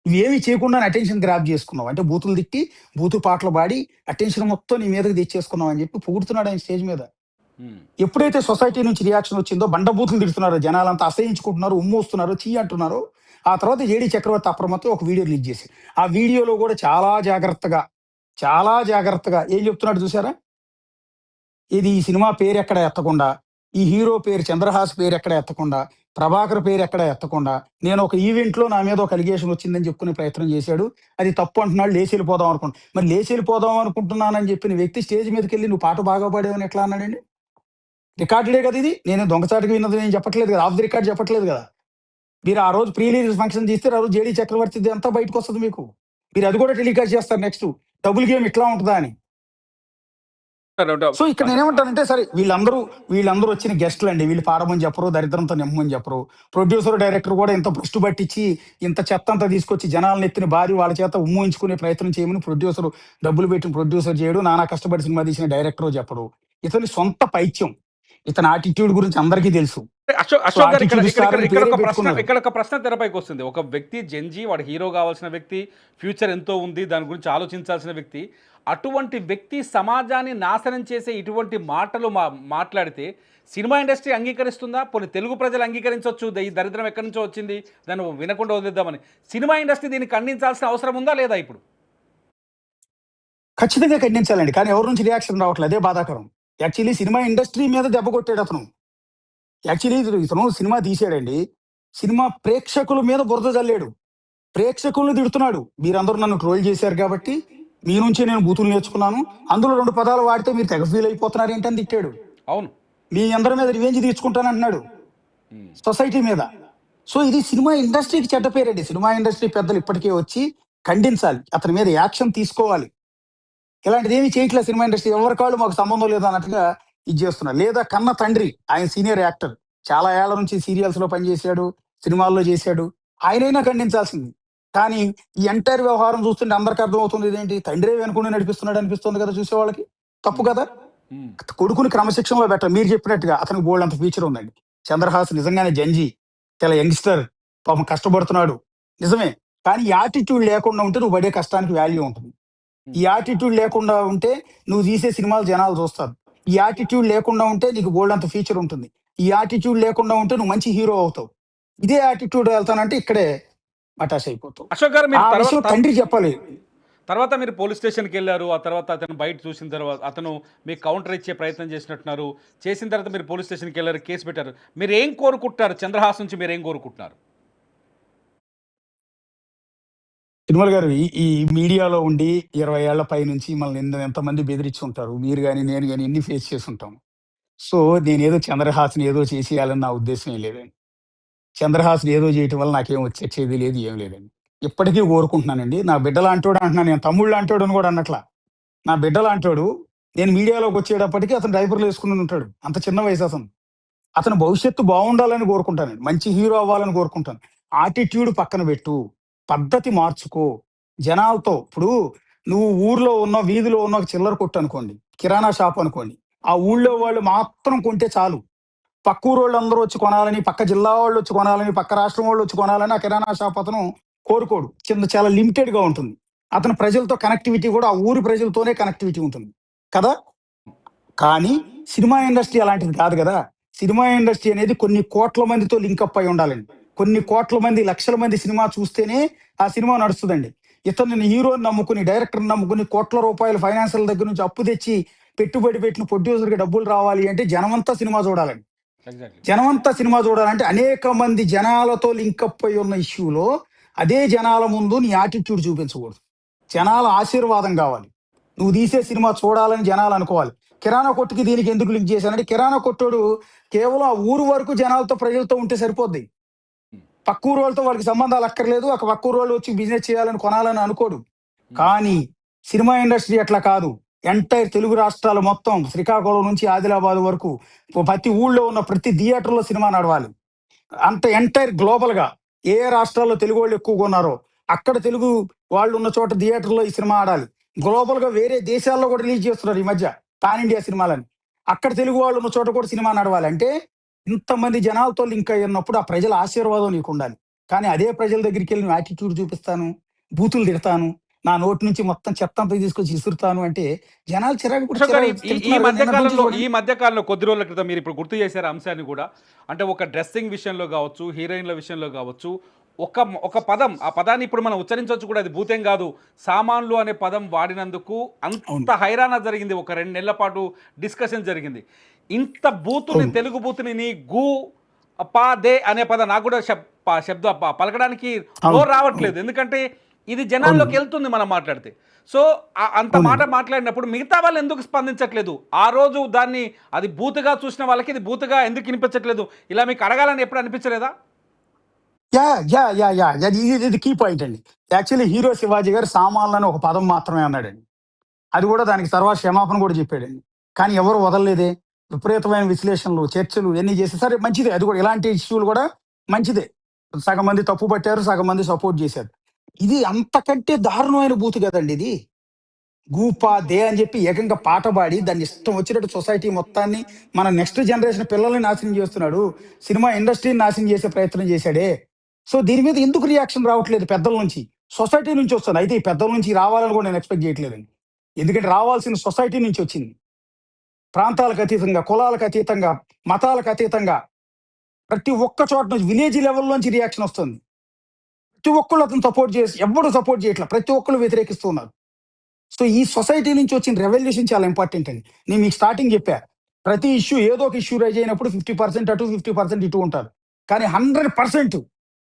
నువ్వేమీ చేయకుండా అటెన్షన్ గ్రాప్ చేసుకున్నావు. అంటే బూతులు తిట్టి బూతు పాటలు పాడి అటెన్షన్ మొత్తం నీ మీదకి తెచ్చేసుకున్నావు అని చెప్పి పొగుడుతున్నాడు ఆయన స్టేజ్ మీద.
ఉమ్,
ఎప్పుడైతే సొసైటీ నుంచి రియాక్షన్ వచ్చిందో బండబూతులు తిడుతున్నారు, జనాలంతా అసహించుకుంటున్నారు, ఉమ్ము వస్తున్నారు, చీ అంటున్నారు. ఆ తర్వాత జేడీ చక్రవర్తి అప్రమత్తం ఒక వీడియో రిలీజ్ చేసి ఆ వీడియోలో కూడా చాలా జాగ్రత్తగా ఏం చెప్తున్నాడు చూసారా? ఇది ఈ సినిమా పేరు ఎక్కడ ఎత్తకుండా, ఈ హీరో పేరు చంద్రహాస్ పేరు ఎక్కడ ఎత్తకుండా, ప్రభాకర్ పేరు ఎక్కడ ఎత్తకుండా, నేను ఒక ఈవెంట్లో నా మీద ఒక అలిగేషన్ వచ్చిందని చెప్పుకునే ప్రయత్నం చేశాడు. అది తప్పు అంటున్నాడు. లేచి వెళ్ళిపోదాం అనుకుంటున్నాను. మరి లేచి వెళ్ళిపోదాం అనుకుంటున్నానని చెప్పిన వ్యక్తి స్టేజ్ మీదకి వెళ్ళి నువ్వు పాట బాగా పాడావని ఎట్లా అన్నాడండి? రికార్డులే కదా ఇది. నేను దొంగచాటుగా విన్నది నేను చెప్పట్లేదు కదా, ఆఫ్ ది రికార్డ్ చెప్పట్లేదు కదా. మీరు ఆ రోజు ప్రీ రిలీజ్ ఫంక్షన్ తీస్తే ఆ రోజు జేడీ చక్రవర్తి అంతా బయటకు వస్తుంది మీకు. మీరు అది కూడా టెలికాస్ట్ చేస్తారు నెక్స్ట్. డబుల్ గేమ్ ఇట్లా ఉంటుందా అని. సో ఇక్కడ నేనేమంటానంటే సరే వీళ్ళందరూ వచ్చిన గెస్ట్లు అండి. వీళ్ళు పాడమని చెప్పరు, దరిద్రంతో నిమ్మని చెప్పరు. ప్రొడ్యూసర్ డైరెక్టర్ కూడా ఇంత భ్రష్టు పట్టించి ఇంత చెత్త అంతా తీసుకొచ్చి జనాలను ఎత్తిన భారీ వాళ్ళ చేత ఉమ్మూయించుకునే ప్రయత్నం చేయమని ప్రొడ్యూసర్ డబ్బులు పెట్టిన ప్రొడ్యూసర్ చేయడు, నానా కష్టపడి సినిమా తీసిన డైరెక్టర్ చెప్పడు. ఇతని సొంత పైత్యం, ఇతని ఆటిట్యూడ్ గురించి అందరికీ తెలుసు.
అశోక్ గారు,
attitude star అని పేరే
ఇక్కడ
పెట్టుకున్నారు.
ఒక ప్రశ్న తెరపైకి వస్తుంది. ఒక వ్యక్తి జెన్జీ, వాడు హీరో కావాల్సిన వ్యక్తి, ఫ్యూచర్ ఎంతో ఉంది, దాని గురించి ఆలోచించాల్సిన వ్యక్తి, అటువంటి వ్యక్తి సమాజాన్ని నాశనం చేసే ఇటువంటి మాటలు మాట్లాడితే సినిమా ఇండస్ట్రీ అంగీకరిస్తుందా? పోనీ తెలుగు ప్రజలు అంగీకరించవచ్చు, ఈ దరిద్రం ఎక్కడి నుంచో వచ్చింది, దాన్ని వినకుండా వదిలేద్దామని. సినిమా ఇండస్ట్రీ దీన్ని ఖండించాల్సిన అవసరం ఉందా లేదా ఇప్పుడు?
ఖచ్చితంగా ఖండించాలండి. కానీ ఎవరి నుంచి రియాక్షన్ రావట్లేదు, అదే బాధాకరం. యాక్చువల్లీ సినిమా ఇండస్ట్రీ మీద దెబ్బ కొట్టాడు అతను. యాక్చువల్లీ ఇతను సినిమా తీసాడండి, సినిమా ప్రేక్షకుల మీద బురద జల్లాడు, ప్రేక్షకులను తిడుతున్నాడు. మీరందరూ నన్ను ట్రోల్ చేశారు కాబట్టి మీ నుంచే నేను బూతులు నేర్చుకున్నాను, అందులో 2 పదాలు వాడితే మీరు తెగ ఫీల్ అయిపోతున్నారు ఏంటని తిట్టాడు.
అవును.
మీ అందరి మీద రివెంజ్ తీర్చుకుంటానంటున్నాడు సొసైటీ మీద. సో ఇది సినిమా ఇండస్ట్రీకి చెడ్డ పేరండి. సినిమా ఇండస్ట్రీ పెద్దలు ఇప్పటికే వచ్చి ఖండించాలి, అతని మీద యాక్షన్ తీసుకోవాలి. ఇలాంటిది ఏమీ చేయట్లేదు సినిమా ఇండస్ట్రీ. ఎవరి కాళ్ళు మాకు సంబంధం లేదు అన్నట్టుగా ఇది చేస్తున్నారు. లేదా కన్న తండ్రి, ఆయన సీనియర్ యాక్టర్, చాలా ఏళ్ల నుంచి సీరియల్స్ లో పనిచేశాడు, సినిమాల్లో చేశాడు, ఆయనైనా ఖండించాల్సింది. కానీ ఈ ఎంటైర్ వ్యవహారం చూస్తుంటే అందరికి అర్థమవుతుంది ఇదేంటి, తండ్రే వెనుకొని నడిపిస్తున్నాడు అనిపిస్తుంది కదా చూసే వాళ్ళకి. తప్పు కదా.
ఉమ్,
కొడుకుని క్రమశిక్షణలో పెట్టాలి. మీరు చెప్పినట్టుగా అతనికి బోల్డ్ అంత ఫ్యూచర్ ఉందండి. చంద్రహాస్ నిజంగానే జంజీ, చాలా యంగ్స్టర్, పాపం కష్టపడుతున్నాడు నిజమే. కానీ యాటిట్యూడ్ లేకుండా ఉంటే నువ్వు పడే కష్టానికి వాల్యూ ఉంటుంది. ఈ యాటిట్యూడ్ లేకుండా ఉంటే నువ్వు తీసే సినిమాలు జనాలు చూస్తారు. ఈ యాటిట్యూడ్ లేకుండా ఉంటే నీకు బోల్డ్ అంత ఫ్యూచర్ ఉంటుంది. ఈ యాటిట్యూడ్ లేకుండా ఉంటే నువ్వు మంచి హీరో అవుతావు. ఇదే యాటిట్యూడ్ వెళ్తానంటే ఇక్కడే మటాష్ అయిపోతావు.
అశోక్ గారు,
ఆ విషయం తండ్రి చెప్పాలి.
తర్వాత మీరు పోలీస్ స్టేషన్కి వెళ్ళారు. ఆ తర్వాత అతను బయట చూసిన తర్వాత అతను మీకు కౌంటర్ ఇచ్చే ప్రయత్నం చేసినట్టున్నారు. చేసిన తర్వాత మీరు పోలీస్ స్టేషన్కి వెళ్ళారు, కేసు పెట్టారు. మీరు ఏం కోరుకుంటున్నారు? చంద్రహాస్ నుంచి మీరు ఏం కోరుకుంటున్నారు?
తిరుమల గారు ఈ మీడియాలో ఉండి 20 ఏళ్ల పై నుంచి మనల్ని ఎంతమంది బెదిరించి ఉంటారు. మీరు కానీ నేను కానీ ఎన్ని ఫేస్ చేసి ఉంటాం. సో నేనేదో చంద్రహాస్ని ఏదో చేసేయాలని నా ఉద్దేశం ఏం లేదండి. చంద్రహాస్ని ఏదో చేయటం వల్ల నాకేం వచ్చేది లేదు, ఏం లేదండి. ఇప్పటికీ కోరుకుంటున్నానండి, నా బిడ్డలాంటోడు అంటున్నాను, నేను తమ్ముళ్ళు అంటాడు అని కూడా అన్నట్లా. నా బిడ్డలాంటోడు. నేను మీడియాలోకి వచ్చేటప్పటికి అతను డైపర్లు వేసుకుని ఉంటాడు, అంత చిన్న వయసు అతను. అతను భవిష్యత్తు బాగుండాలని కోరుకుంటానండి, మంచి హీరో అవ్వాలని కోరుకుంటాను. ఆటిట్యూడ్ పక్కన పెట్టు, పద్ధతి మార్చుకో జనాలతో. ఇప్పుడు నువ్వు ఊర్లో ఉన్న వీధిలో ఉన్న ఒక చిల్లర కొట్టు అనుకోండి, కిరాణా షాప్ అనుకోండి, ఆ ఊళ్ళో వాళ్ళు మాత్రం కొంటే చాలు, పక్క ఊరు వాళ్ళు అందరూ వచ్చి కొనాలని, పక్క జిల్లా వాళ్ళు వచ్చి కొనాలని, పక్క రాష్ట్రం వాళ్ళు వచ్చి కొనాలని ఆ కిరాణా షాప్ అతను కోరుకోడు. చాలా లిమిటెడ్ గా ఉంటుంది. అతని ప్రజలతో కనెక్టివిటీ కూడా ఆ ఊరి ప్రజలతోనే కనెక్టివిటీ ఉంటుంది కదా. కానీ సినిమా ఇండస్ట్రీ అలాంటిది కాదు కదా. సినిమా ఇండస్ట్రీ అనేది కొన్ని కోట్ల మందితో లింకప్ అయి ఉండాలండి. కొన్ని కోట్ల మంది, లక్షల మంది సినిమా చూస్తేనే ఆ సినిమా నడుస్తుందండి. ఇతన్ని హీరోని నమ్ముకుని, డైరెక్టర్ని నమ్ముకుని కోట్ల రూపాయలు ఫైనాన్షియల్ దగ్గర నుంచి అప్పు తెచ్చి పెట్టుబడి పెట్టిన ప్రొడ్యూసర్కి డబ్బులు రావాలి అంటే జనమంతా సినిమా చూడాలండి. జనమంతా సినిమా చూడాలంటే అనేక మంది జనాలతో లింకప్ అయి ఉన్న ఇష్యూలో అదే జనాల ముందు నీ యాటిట్యూడ్ చూపించకూడదు. జనాల ఆశీర్వాదం కావాలి. నువ్వు తీసే సినిమా చూడాలని జనాలు అనుకోవాలి. కిరాణా కొట్టుకి దీనికి ఎందుకు లింక్ చేశానంటే కిరాణా కొట్టోడు కేవలం ఆ ఊరు వరకు జనాలతో ప్రజలతో ఉంటే సరిపోద్ది. పక్క ఊరు వాళ్ళతో వాళ్ళకి సంబంధాలు అక్కర్లేదు. ఒక పక్క ఊరు వాళ్ళు వచ్చి బిజినెస్ చేయాలని కొనాలని అనుకోడు. కానీ సినిమా ఇండస్ట్రీ అట్లా కాదు. ఎంటైర్ తెలుగు రాష్ట్రాలు మొత్తం శ్రీకాకుళం నుంచి ఆదిలాబాద్ వరకు ప్రతి ఊళ్ళో ఉన్న ప్రతి థియేటర్‌లో సినిమా నడవాలి. అంత ఎంటైర్ గ్లోబల్‌గా ఏ రాష్ట్రాల్లో తెలుగు వాళ్ళు ఎక్కువగా ఉన్నారో అక్కడ తెలుగు వాళ్ళు ఉన్న చోట థియేటర్‌లో ఈ సినిమా ఆడాలి. గ్లోబల్‌గా వేరే దేశాల్లో కూడా రిలీజ్ చేస్తున్నారు ఈ మధ్య పాన్ ఇండియా సినిమాలని. అక్కడ తెలుగు వాళ్ళు ఉన్న చోట కూడా సినిమా నడవాలి. అంటే ఇంతమంది జనాలతో లింక్ అయ్యి ఉన్నప్పుడు ఆ ప్రజల ఆశీర్వాదం నీకుండాలి. కానీ అదే ప్రజల దగ్గరికెళ్ళి నువ్వు యాటిట్యూడ్ చూపిస్తాను, బూతులు తిడతాను, నా నోటి నుంచి మొత్తం చెత్తంతా తీసుకొచ్చి ఇసురుతాను అంటే జనాలు చిరాకు పుట్టి
అశోక్ గారు, ఈ ఈ
తిడుతున్నారు కదా.
మధ్య
నిన్నటి నుంచి
కాలంలో
చూడండి.
ఈ మధ్య కాలంలో కొద్ది రోజుల క్రితం మీరు ఇప్పుడు గుర్తు చేశారు అంశాన్ని కూడా. అంటే ఒక డ్రెస్సింగ్ విషయంలో కావచ్చు, హీరోయిన్ల విషయంలో కావచ్చు, ఒక ఒక పదం, ఆ పదాన్ని ఇప్పుడు మనం ఉచ్చరించవచ్చు కూడా, అది భూతేం కాదు, సామాన్లు అనే పదం వాడినందుకు
అవును.
అంత హైరాణ జరిగింది. ఒక 2 నెలల పాటు డిస్కషన్ జరిగింది. ఇంత బూతుని,
అవును.
తెలుగు బూతుని నీ గు పా దే అనే పదం నాకు కూడా శబ్ద పలకడానికి
అవును.
నోరు
అవును.
రావట్లేదు. ఎందుకంటే ఇది
అవును.
జనాల్లోకి వెళ్తుంది మనం మాట్లాడితే. సో, అంత మాట
అవునండి.
మాట్లాడినప్పుడు మిగతా వాళ్ళు ఎందుకు స్పందించట్లేదు? ఆ రోజు దాన్ని అది బూతుగా చూసిన వాళ్ళకి ఇది బూతుగా ఎందుకు వినిపించట్లేదు? ఇలా మీకు అడగాలని ఎప్పుడు అనిపించలేదా?
యాహ్! ఇది కీ పాయింట్ అండి. యాక్చువల్లీ హీరో 'శివాజీ' గారు సామాన్లని ఒక పదం మాత్రమే అన్నాడండి. అది కూడా దానికి తర్వాత క్షమాపణ కూడా చెప్పాడండి. కానీ ఎవరు వదలలేదే. విపరీతమైన విశ్లేషణలు, చర్చలు ఇయన్నీ చేసి సరే మంచిదే. అది కూడా ఇలాంటి ఇష్యూలు కూడా మంచిదే. సగం మంది తప్పు పట్టారు, సగం మంది సపోర్ట్ చేశారు. ఇది అంతకంటే దారుణమైన బూతు కదండీ ఇది. గూపా, దే అని చెప్పి ఏకంగా పాట పాడి దాన్ని ఇష్టం వచ్చినట్టు సొసైటీ మొత్తాన్ని మన నెక్స్ట్ జనరేషన్ పిల్లల్ని నాశనం చేస్తున్నాడు. సినిమా ఇండస్ట్రీని నాశనం చేసే ప్రయత్నం చేశాడే. సో దీని మీద ఎందుకు రియాక్షన్ రావట్లేదు పెద్దల నుంచి? సొసైటీ నుంచి వస్తుంది. అయితే ఈ పెద్దల నుంచి రావాలని కూడా నేను ఎక్స్‌పెక్ట్ చేయట్లేదండి. ఎందుకంటే రావాల్సిన సొసైటీ నుంచి వచ్చింది. ప్రాంతాలకు అతీతంగా, కులాలకు అతీతంగా, మతాలకు అతీతంగా ప్రతి ఒక్క చోట నుంచి విలేజ్ లెవెల్‌లోంచి రియాక్షన్ వస్తుంది. ప్రతి ఒక్కళ్ళు అతన్ని సపోర్ట్ చేసి ఎవ్వడు సపోర్ట్ చేయట్ల. ప్రతి ఒక్కళ్ళు వ్యతిరేకిస్తున్నారు. సో, ఈ సొసైటీ నుంచి వచ్చిన రెవల్యూషన్ చాలా ఇంపార్టెంట్ అండి. నేను మీకు స్టార్టింగ్ చెప్పా. ప్రతి ఇష్యూ ఏదో ఒక ఇష్యూ రైజ్ అయినప్పుడు 50% అటు, 50% ఇటు ఉంటారు. కానీ 100%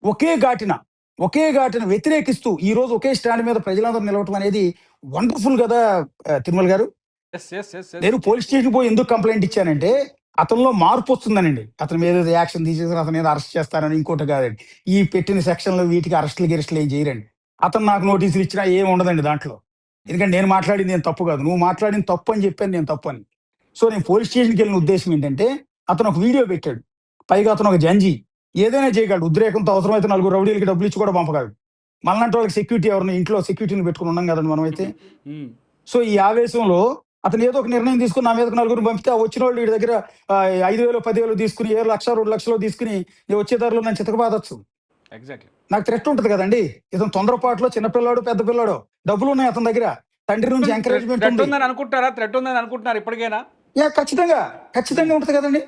ఒకే ఘాటిన, ఒకే ఘాటిన వ్యతిరేకిస్తూ ఈరోజు ఒకే స్టాండ్ మీద ప్రజలందరూ నిలవటం అనేది వండర్‌ఫుల్ గదా! తిరుమల గారు.
యెస్. యెస్. యెస్. యెస్.
నేను పోలీస్ స్టేషన్‌కి పోయి ఎందుకు కంప్లెయింట్ ఇచ్చానంటే, అతనిలో మార్పొస్తుందనండి. అతని మీద ఏదో యాక్షన్ తీసేసి అతని మీద అరెస్ట్ చేస్తారని ఇంకోటి కాదండి. ఈ పెట్టిన సెక్షన్‌లు వీటికి అరెస్ట్‌లు, గిరెస్ట్‌లు ఏం చేయరండి. అతను నాకు నోటీసులు ఇచ్చినా ఏం ఉండదండి దాంట్లో. ఎందుకంటే నేను మాట్లాడింది ఏం తప్పు కాదు. నువ్వు మాట్లాడింది తప్పు అని చెప్పాను నేను తప్పని. సో, నేను పోలీస్ స్టేషన్‌కెళ్ళిన ఉద్దేశ్యం ఏంటంటే, అతను ఒక వీడియో పెట్టాడు. పైగా అతను ఒక జంజీ. ఏదైనా చేయగలడు. ఉద్రేకంతో అవసరమైతే నలుగురు రౌడీలకి డబ్బులిచ్చి కూడా పంపగలడు. మనలాంటి వాళ్ళకి సెక్యూరిటీ ఎవరిని ఇంట్లో సెక్యూరిటీని పెట్టుకొని ఉన్నాం కదండీ మనమైతే.
హ్మ్.
సో, ఈ ఆవేశంలో అతను ఏదో ఒక నిర్ణయం తీసుకొని నా మీదకి నలుగురిని పంపితే, ఆ వచ్చినోళ్ళు వీడి దగ్గర 5,000, 10,000 తీసుకొని, ఏ 1,00,000, 2,00,000 తీసుకొని నేను వచ్చే దారిలో నన్ను చితకబాదొచ్చు.
ఎగ్జాక్ట్‌లీ.
నాకు థ్రెట్ ఉంటది కదండీ! ఇతను తొందరపాటులో చిన్న పిల్లాడో, పెద్ద పిల్లాడో డబ్బులున్నాయి అతని దగ్గర. తండ్రి నుంచి ఎంకరేజ్‌మెంట్
థ్రెట్
ఉంది.
ఉందని అనుకుంటారా? థ్రెట్ ఉందని అనుకుంటున్నారా ఇప్పటికైనా?
ఖచ్చితంగా. ఖచ్చితంగా ఉంటది కదండీ!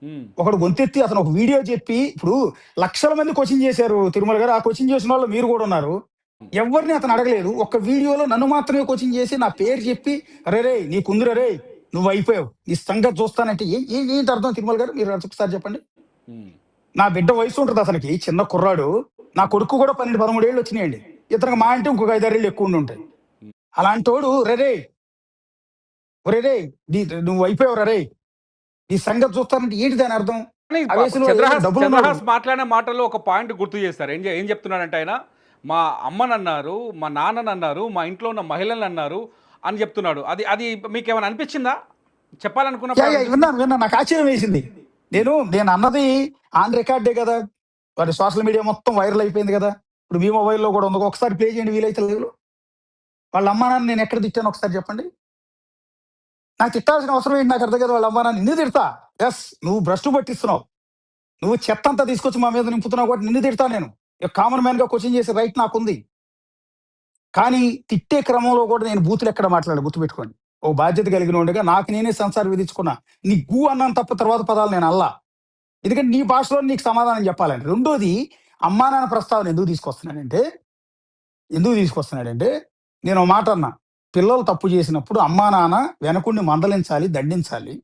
హ్మ్.
ఒకడు గొంతెత్తి అతను ఒక వీడియో చెప్పి ఇప్పుడు లక్షల మంది క్వెషన్ చేశారు తిరుమల గారు. ఆ క్వెషన్ చేసిన వాళ్ళు మీరు కూడా ఉన్నారు. ఎవ్వరిని అతను అడగలేదు. ఒక్క వీడియోలో నన్ను మాత్రమే క్వెషన్ చేసి నా పేరు చెప్పి "అరెరేయ్! నీకుందిరా రేయ్! నువ్వయిపోయావు. నీ సంగతి చూస్తానంటే" ఏంటి అర్థం తిరుమల గారు? మీరు ఒకసారి చెప్పండి.
హ్మ్.
నా బిడ్డ వయసు ఉంటది అతనికి. చిన్న కుర్రాడు. నా కొడుకు కూడా 12, 13 ఏళ్ళు వచ్చినాయండి. ఇతనికి మహా అంటే ఇంకొక 5, 6 ఏళ్ళు ఎక్కువ ఉండుంటాయి. అలాంటోడు "రేరేయ్! ఒరేరేయ్! నువ్వయిపోయావురా రేయ్! నీ సంగతి చూస్తానంటే" ఏంటి దాని అర్థం?
కానీ
ఆవేశంలో ఏదో డబ్బులున్నోడు.
చంద్రహాస్ మాట్లాడిన మాటల్లో ఒక పాయింట్ గుర్తు చేస్తారు. ఏం చెప్తున్నాడంటే ఆయన, మా అమ్మనన్నారు, మా నాన్ననన్నారు, మా ఇంట్లో ఉన్న మహిళలనన్నారు అని చెప్తున్నాడు. అది అది మీకేమైనా అనిపించిందా? చెప్పాలనుకున్నప్పుడు అనిపించిందా?
విన్నాను. నాకు ఆశ్చర్యం వేసింది. నేను అన్నది ఆన్ రికార్డే కదా! మరి సోషల్ మీడియా మొత్తం వైరల్ అయిపోయింది కదా! ఇప్పుడు మీ మొబైల్‌లో కూడా ఉంది. ఒకసారి ప్లే చేయండి వీలైతే లైవ్‌లో. వాళ్ళ అమ్మా నాన్న నేను ఎక్కడ తిట్టానో ఒకసారి చెప్పండి. నాకు తిట్టాల్సిన అవసరం ఏంటి నాకు అర్థం కాదు. వాళ్ళ అమ్మా నాన్న నిన్ను తిడతా. యెస్ నువ్వు భ్రష్టు పట్టిస్తున్నావు. నువ్వు చెత్తంతా తీసుకొచ్చి మా మీద నింపుతున్నావు కాబట్టి నిన్ను తిడతా నేను. కామన్ మ్యాన్‌గా క్వెషన్ చేసే రైట్ నాకుంది. కానీ తిట్టే క్రమంలో కూడా నేను బూతులు ఎక్కడ మాట్లాడను గుర్తుపెట్టుకోండి. ఓ బాధ్యత కలిగినోడిగా నాకు నేనే సెన్సార్ విధించుకున్నా. నీ గు అన్నాను తప్ప తర్వాత పదాలు నేను అల్లా. ఎందుకంటే నీ భాషలో నీకు సమాధానం చెప్పాలని. రెండోది అమ్మా నాన్న ప్రస్తావన ఎందుకు తీసుకొస్తున్నాడంటే నేను ఓ మాట అన్నా. పిల్లలు తప్పు చేసినప్పుడు అమ్మా నాన్న వెనకుండి మందలించాలి, దండించాలి.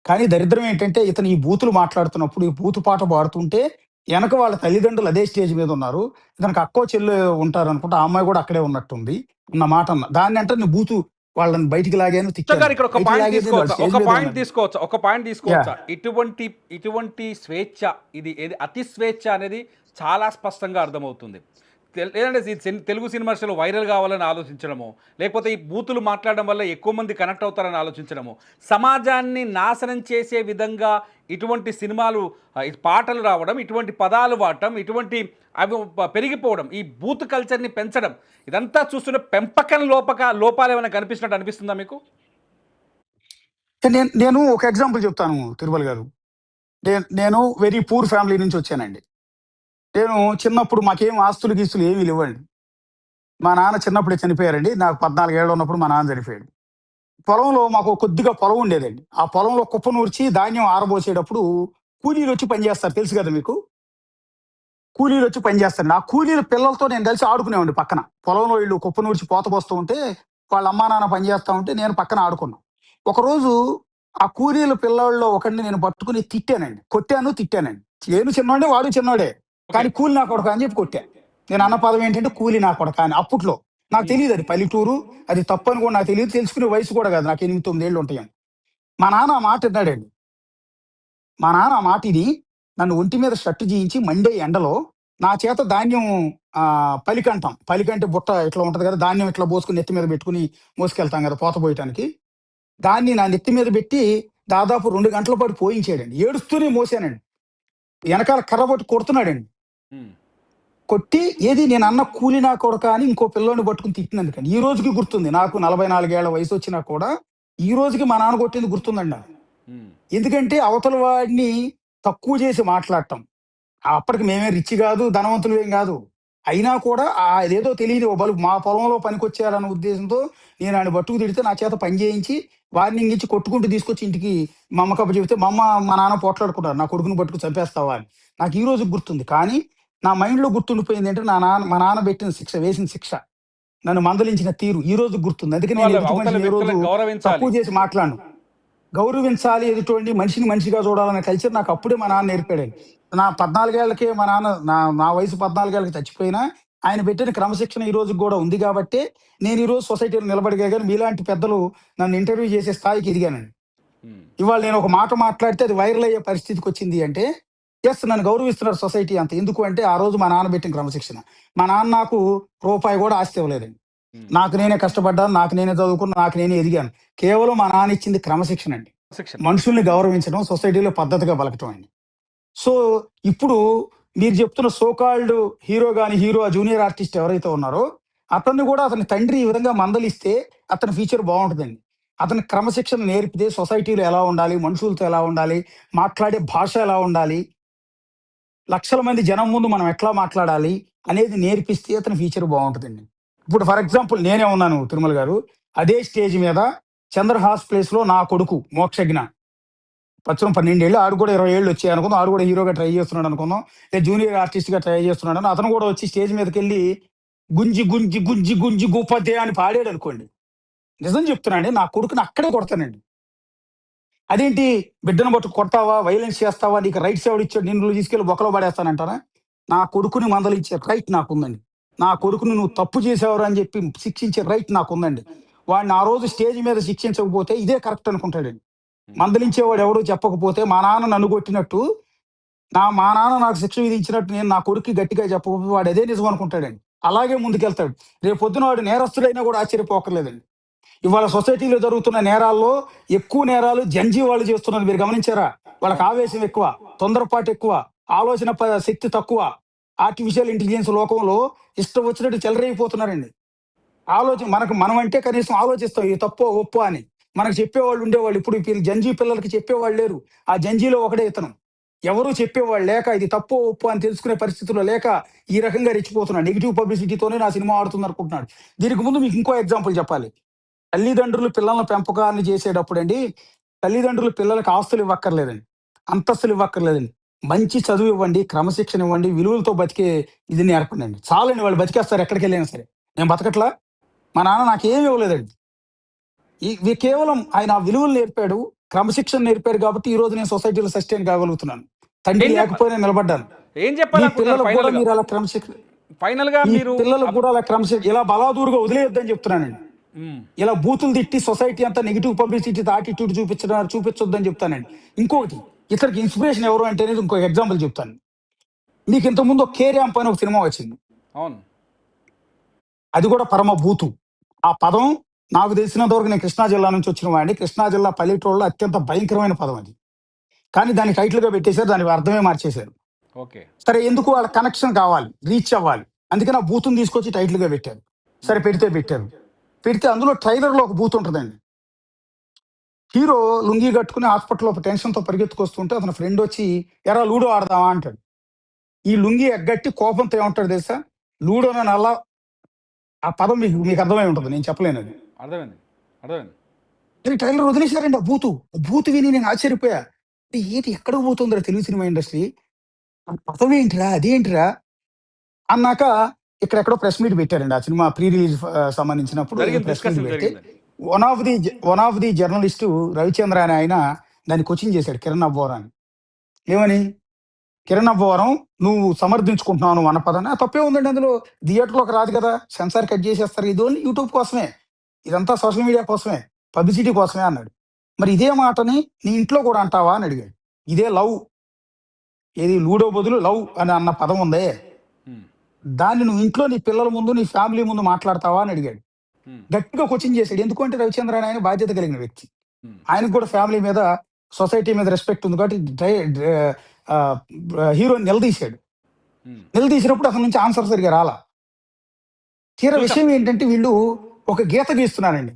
కానీ దరిద్రం ఏంటంటే ఇతను ఈ బూతులు మాట్లాడుతున్నప్పుడు, ఈ బూతు పాట పాడుతుంటే ఎనక వాళ్ళ తల్లిదండ్రులు అదే స్టేజ్ మీద ఉన్నారు. ఇతనికి అక్కో, చెల్లో ఉంటారనుకుంటా. ఆ అమ్మాయి కూడా అక్కడే ఉన్నట్టుంది. అన్న మాట అన్నా. దాన్నంటే నువ్వు బూతు వాళ్ళని బయటికి లాగాను,
గారు
తిట్టాను.
ఇక్కడ ఒక
బయటికి
పాయింట్
లాగేది వాళ్ళు స్టేజ్ మీద ఉన్నారు.
ఒక పాయింట్
యా
తీసుకోవచ్చా? ఇటువంటి ఇటువంటి స్వేచ్ఛ, ఇది ఏది అతి స్వేచ్ఛ అనేది చాలా స్పష్టంగా అర్థమవుతుంది. లేదంటే తెలుగు సినిమాస్లో వైరల్ కావాలని ఆలోచించడము, లేకపోతే ఈ బూతులు మాట్లాడడం వల్ల ఎక్కువ మంది కనెక్ట్ అవుతారని ఆలోచించడము, సమాజాన్ని నాశనం చేసే విధంగా ఇటువంటి సినిమాలు, ఈ పాటలు రావడం, ఇటువంటి పదాలు వాడటం, ఇటువంటి అవి పెరిగిపోవడం, ఈ బూత్ కల్చర్ని పెంచడం, ఇదంతా చూస్తుంటే పెంపకం లోపాలు ఏమైనా కనిపిస్తున్నట్టు అనిపిస్తుందా మీకు?
నేను నేను ఒక ఎగ్జాంపుల్ చెప్తాను తిరుమల గారు. నేను వెరీ పూర్ ఫ్యామిలీ నుంచి వచ్చానండి. నేను చిన్నప్పుడు మాకేం ఆస్తులు గీస్తులు ఏమీ లేవండి. మా నాన్న చిన్నప్పుడే చనిపోయారండి. నాకు 14 ఏళ్ళు ఉన్నప్పుడు మా నాన్న చనిపోయాడు. పొలంలో మాకు కొద్దిగా పొలం ఉండేదండి. ఆ పొలంలో కుప్ప నూర్చి ధాన్యం ఆరబోసేటప్పుడు కూలీలు వచ్చి పనిచేస్తారు, తెలుసు కదా మీకు. కూలీలు వచ్చి పనిచేస్తారు. ఆ కూలీల పిల్లలతో నేను కలిసి ఆడుకునేవాడిని పక్కన. పొలంలో వీళ్ళు కుప్ప నూర్చి పోత పోస్తూ ఉంటే వాళ్ళ అమ్మా నాన్న పనిచేస్తూ ఉంటే నేను పక్కన ఆడుకున్నాం. ఒకరోజు ఆ కూలీల పిల్లోళ్ళలో ఒకడిని నేను పట్టుకుని తిట్టానండి. కొట్టాను, తిట్టానండి. నేను చిన్నోడే, వాడు చిన్నోడే.
ఓకే.
కానీ కూలి నా కొడక అని చెప్పి కొట్టా. నేను అన్న పదం ఏంటంటే కూలి నా కొడక అని. అప్పట్లో నాకు
ఉమ్.
తెలియదు అది పల్లెటూరు, అది తప్పు అని కూడా నాకు తెలియదు. తెలుసుకునే వయసు కూడా కాదు, నాకు 8, 9 ఏళ్ళు ఉంటాయని. మా నాన్న ఆ మాట విన్నాడండి. మా నాన్న ఆ మాట ఇని నన్ను ఒంటి మీద షర్టు జీయించి మండే ఎండలో నా చేత ధాన్యం పలికంటాం. పలికంటే బుట్ట ఇట్లా ఉంటది కదా, ధాన్యం ఇట్లా పోసుకుని నెత్తి మీద పెట్టుకుని మోసుకెళ్తాం కదా పోత పోయటానికి. దాన్ని నా నెత్తి మీద పెట్టి దాదాపు 2 గంటల పాటు పోయించాడండి. ఏడుస్తూనే మోసానండి. వెనకాల కర్ర పట్టి కొడుతున్నాడండి.
ఉమ్.
కొట్టి ఏది నేను అన్న కూలి నా కొడక అని ఇంకో పిల్లోని పట్టుకుని తిట్టినందుకండి. ఈ రోజుకి గుర్తుంది. నాకు 44 ఏళ్ల వయసు వచ్చినా కూడా ఈ రోజుకి మా నాన్న కొట్టింది గుర్తుందండి నాకు.
ఉమ్.
ఎందుకంటే అవతల వాడిని తక్కువ చేసి మాట్లాడటం. అప్పటికి మేమే రిచ్ కాదు, ధనవంతులు ఏం కాదు. అయినా కూడా అదేదో తెలియదు, ఓ బలుపు మా పొలంలో పనికొచ్చారన్న ఉద్దేశంతో నేను ఆయన బట్టుకు తిడితే నా చేత పని చేయించి వార్నింగ్ ఇచ్చి కొట్టుకుంటూ తీసుకొచ్చి ఇంటికి మా అమ్మ కబు చెబితే మా అమ్మ మా నాన్న పోట్లాడుకున్నారు, నా కొడుకుని పట్టుకు చంపేస్తావా అని. నాకు ఈ రోజు గుర్తుంది. కానీ నా మైండ్లో గుర్తుండిపోయింది అంటే మా నాన్న పెట్టిన శిక్ష, వేసిన శిక్ష, నన్ను మందలించిన తీరు ఈ రోజు గుర్తుంది. అందుకే నేను
వాళ్ళ
ఎదుటి
అవతల
మనిషిని ఏ రోజు
వ్యక్తులను గౌరవించాలి.
తక్కువ చేసి మాట్లాడను. గౌరవించాలి, ఎదుటి మనిషిని మనిషిగా చూడాలనే కల్చర్ నాకు అప్పుడే మా నాన్న నేర్పాడండి. నా 14 ఏళ్లకే మా నాన్న, నా వయసు 14 ఏళ్ళకి చచ్చిపోయినా ఆయన పెట్టిన క్రమశిక్షణ ఈ రోజుకి కూడా ఉంది కాబట్టే నేను ఈ రోజు సొసైటీలో నిలబడగలిగాను. మీలాంటి పెద్దలు నన్ను ఇంటర్వ్యూ చేసే స్థాయికి ఎదిగానండి.
ఉమ్.
ఇవాళ నేను ఒక మాట మాట్లాడితే అది వైరల్ అయ్యే పరిస్థితికి వచ్చింది అంటే ఎస్, నన్ను గౌరవిస్తున్నారు సొసైటీ అంత. ఎందుకు అంటే ఆ రోజు మా నాన్న పెట్టిన క్రమశిక్షణ. మా నాన్న నాకు రూపాయి కూడా ఆస్తి ఇవ్వలేదండి.
ఉమ్.
నాకు నేనే కష్టపడ్డాను, నాకు నేనే చదువుకున్నాను, నాకు నేనే ఎదిగాను. కేవలం మా నాన్న ఇచ్చింది క్రమశిక్షణ అండి.
శిక్షణ.
మనుషుల్ని గౌరవించడం, సొసైటీలో పద్ధతిగా బలకటం అండి. సో ఇప్పుడు మీరు చెప్తున్న సోకాల్డ్ హీరో గాని, హీరో జూనియర్ ఆర్టిస్ట్ ఎవరైతే ఉన్నారో అతన్ని కూడా అతని తండ్రి ఈ విధంగా మందలిస్తే అతని ఫ్యూచర్ బాగుంటుందండి. అతని క్రమశిక్షణ నేర్పితే సొసైటీలో ఎలా ఉండాలి, మనుషులతో ఎలా ఉండాలి, మాట్లాడే భాష ఎలా ఉండాలి, లక్షల మంది జనం ముందు మనం ఎట్లా మాట్లాడాలి అనేది నేర్పిస్తే అతని ఫ్యూచర్ బాగుంటుందండి. ఇప్పుడు ఫర్ ఎగ్జాంపుల్ నేనే ఉన్నాను తిరుమల గారు. అదే స్టేజ్ మీద చంద్రహాస్ ప్లేస్ లో నా కొడుకు మోక్షజ్ఞ పచ్చరం 12 ఏళ్ళు, ఆడు కూడా 20 ఏళ్ళు వచ్చాయి అనుకుందాం. ఆడు కూడా హీరోగా ట్రై చేస్తున్నాడు అనుకుందాం, లేదా జూనియర్ ఆర్టిస్ట్ గా ట్రై చేస్తున్నాడు అని అతను కూడా వచ్చి స్టేజ్ మీదకి వెళ్ళి గుంజి గుంజి గుంజి గుంజి గోపతే అని పాడాడు అనుకోండి. నిజం చెప్తున్నాండి, నా కొడుకుని అక్కడే కొడతానండి. అదేంటి బిడ్డను బట్టు కొడతావా, వైలెన్స్ చేస్తావా, నీకు రైట్స్ ఎవడు ఇచ్చాడు, నిన్ను తీసుకెళ్లి బొక్కలో పడేస్తానంటారా? నా కొడుకుని మందలించే రైట్ నాకుందండి. నా కొడుకుని నువ్వు తప్పు చేసేవారు అని చెప్పి శిక్షించే రైట్ నాకుందండి. వాడిని ఆ రోజు స్టేజ్ మీద శిక్షించకపోతే ఇదే కరెక్ట్ అనుకుంటాడండి. మందలించేవాడు ఎవడో చెప్పకపోతే మా నాన్న నన్ను కొట్టినట్టు, మా నాన్న నాకు శిక్ష విధించినట్టు నేను నా కొడుక్కి గట్టిగా చెప్పకపోతే వాడు అదే నిజం అనుకుంటాడండి. అలాగే ముందుకెళ్తాడు. రేపు పొద్దున వాడు నేరస్తుడైనా కూడా ఆశ్చర్యపోకర్లేదండి. ఇవాళ సొసైటీలో జరుగుతున్న నేరాల్లో ఎక్కువ నేరాలు జంజీ వాళ్ళు చేస్తున్నారు, మీరు గమనించారా? వాళ్ళకి ఆవేశం ఎక్కువ, తొందరపాటు ఎక్కువ, ఆలోచన శక్తి తక్కువ. ఆర్టిఫిషియల్ ఇంటెలిజెన్స్ లోకంలో ఇష్టం వచ్చినట్టు చెలరైపోతున్నారండి. మనం అంటే కనీసం ఆలోచిస్తాం ఇది తప్పో ఒప్పో అని. మనకు చెప్పేవాళ్ళు ఉండేవాళ్ళు. ఇప్పుడు జంజీ పిల్లలకి చెప్పేవాళ్ళు లేరు. ఆ జంజీలో ఒకడే ఇతను. ఎవరు చెప్పేవాళ్ళు లేక, ఇది తప్పో ఒప్పో అని తెలుసుకునే పరిస్థితుల్లో లేక ఈ రకంగా రెచ్చిపోతున్నాడు. నెగిటివ్ పబ్లిసిటీతోనే నా సినిమా ఆడుతుంది అనుకుంటున్నాడు. దీనికి ముందు మీకు ఇంకో ఎగ్జాంపుల్ చెప్పాలి. తల్లిదండ్రులు పిల్లల పెంపకాన్ని చేసేటప్పుడు అండి, తల్లిదండ్రులు పిల్లలకు ఆస్తులు ఇవ్వక్కర్లేదండి, అంతస్తులు ఇవ్వక్కర్లేదండి. మంచి చదువు ఇవ్వండి, క్రమశిక్షణ ఇవ్వండి, విలువలతో బతికే ఇది నేర్పండి. చాలండి, వాళ్ళు బతికేస్తారు ఎక్కడికి వెళ్ళినా సరే. నేను బతకట్లా, మా నాన్న నాకేమి ఇవ్వలేదండి. కేవలం ఆయన ఆ విలువలు నేర్పాడు, క్రమశిక్షణ నేర్పాడు కాబట్టి ఈ రోజు నేను సొసైటీలో సస్టైన్ కాగలుగుతున్నాను. తండ్రి
ఏం చెప్ప
లేకపోయినా నిలబడ్డాను.
ఏం
మీ
చెప్పాలనుకుంటున్నారు
పిల్లలకు కూడా
ఫైనల్గా?
మీరు అలా క్రమశిక్షణ,
ఫైనల్గా
ఈ
మీరు
పిల్లలకు కూడా అలా క్రమశిక్షణ ఇలా బలాదూరుగా వదిలేయొద్దని చెప్తున్నానండి. ఇలా బూతులు తిట్టి సొసైటీ అంతా నెగిటివ్ పబ్లిసిటీ యాటిట్యూడ్ చూపించొద్దని చెప్తానండి. ఇంకొకటి ఇతనికి ఇన్స్పిరేషన్ ఎవరు అంటే అనేది ఇంకో ఎగ్జాంపుల్ చెప్తాను. మీకు ఇంతకుముందు ఒక కేర్యాంప్ అని ఒక సినిమా వచ్చింది.
అవును.
అది కూడా పరమ బూతు. ఆ పదం నాకు తెలిసినంత వరకు నేను కృష్ణా జిల్లా నుంచి వచ్చిన వాడిని. కృష్ణా జిల్లా పల్లెటూరులో అత్యంత భయంకరమైన పదం అది. కానీ దాన్ని టైటిల్‌గా పెట్టేశారు. దాని అర్థమే మార్చేశారు.
ఓకే.
సరే ఎందుకు వాళ్ళ కనెక్షన్ కావాలి, రీచ్ అవ్వాలి. అందుకని ఆ బూతుని తీసుకొచ్చి టైటిల్‌గా పెట్టారు. సరే పెట్టారు. పెడితే అందులో ట్రైలర్‌లో ఒక బూత్ ఉంటదండి. హీరో లుంగీ కట్టుకుని హాస్పిటల్‌లో టెన్షన్‌తో పరిగెత్తుకొస్తుంటే అతని ఫ్రెండ్ వచ్చి "ఎరా లూడో ఆడదామా" అంటాడు. ఈ లుంగీ ఎగ్గట్టి కోపంతో ఏమంటాడు తెలుసా? లూడోనని అలా ఆ పదం మీకు అర్థమై ఉంటది. నేను చెప్పలేనది.
అర్థమైంది. అర్థమైంది.
కానీ ట్రైలర్ వదిలేశారండి ఆ బూతు. ఆ బూతు విని నేను ఆశ్చర్యపోయా. ఏంటి ఎక్కడికి పోతుందిరా తెలుగు సినిమా ఇండస్ట్రీ? ఆ పదం ఏంటిరా? అదేంటిరా? అన్నాక ఇక్కడెక్కడో ప్రెస్ మీట్ పెట్టారండి. ఆ సినిమా ప్రీ రిలీజ్ సంబంధించినప్పుడు
జరిగింది.
ప్రెస్ మీట్
డిస్కషన్
పెడితే
జరిగిందండి.
One of the journalist Ravichandra అనే ఆయన దాన్ని క్వెషన్ చేశాడు కిరణ్ అబ్బవరం అని. ఏమని? కిరణ్ అబ్బవరం నువ్వు సమర్థించుకుంటున్నావు నువ్వు అన్న పదాన్ని. తప్పే ఉందండి అందులో. థియేటర్‌లోకి రాదు కదా! సెన్సార్ కట్ చేసేస్తారు. ఇది ఓన్లీ యూట్యూబ్ కోసమే. ఇదంతా సోషల్ మీడియా కోసమే. పబ్లిసిటీ కోసమే అన్నాడు. మరి ఇదే మాటని నీ ఇంట్లో కూడా అంటావా అని అడిగాడు. ఇదే లవ్ ఏది లూడో బదులు లవ్ అని అన్న పదం ఉందే.
హ్మ్.
దాన్ని నువ్వు ఇంట్లో నీ పిల్లల ముందు, నీ ఫ్యామిలీ ముందు మాట్లాడతావా అని అడిగాడు.
హ్మ్.
గట్టిగా క్వెషన్ చేశాడు. ఎందుకంటే రవిచంద్ర అని ఆయన బాధ్యత కలిగిన వ్యక్తి.
హ్మ్.
ఆయనకు కూడా ఫ్యామిలీ మీద, సొసైటీ మీద రెస్పెక్ట్ ఉంది కాబట్టి హీరోని నిలదీశాడు.
హ్మ్.
నిలదీసినప్పుడు అతని నుంచి ఆన్సర్ సరిగ్గా రాలా. తీరా
చూసాం.
విషయం ఏంటంటే వీళ్ళు ఒక గీత గీస్తున్నారండి.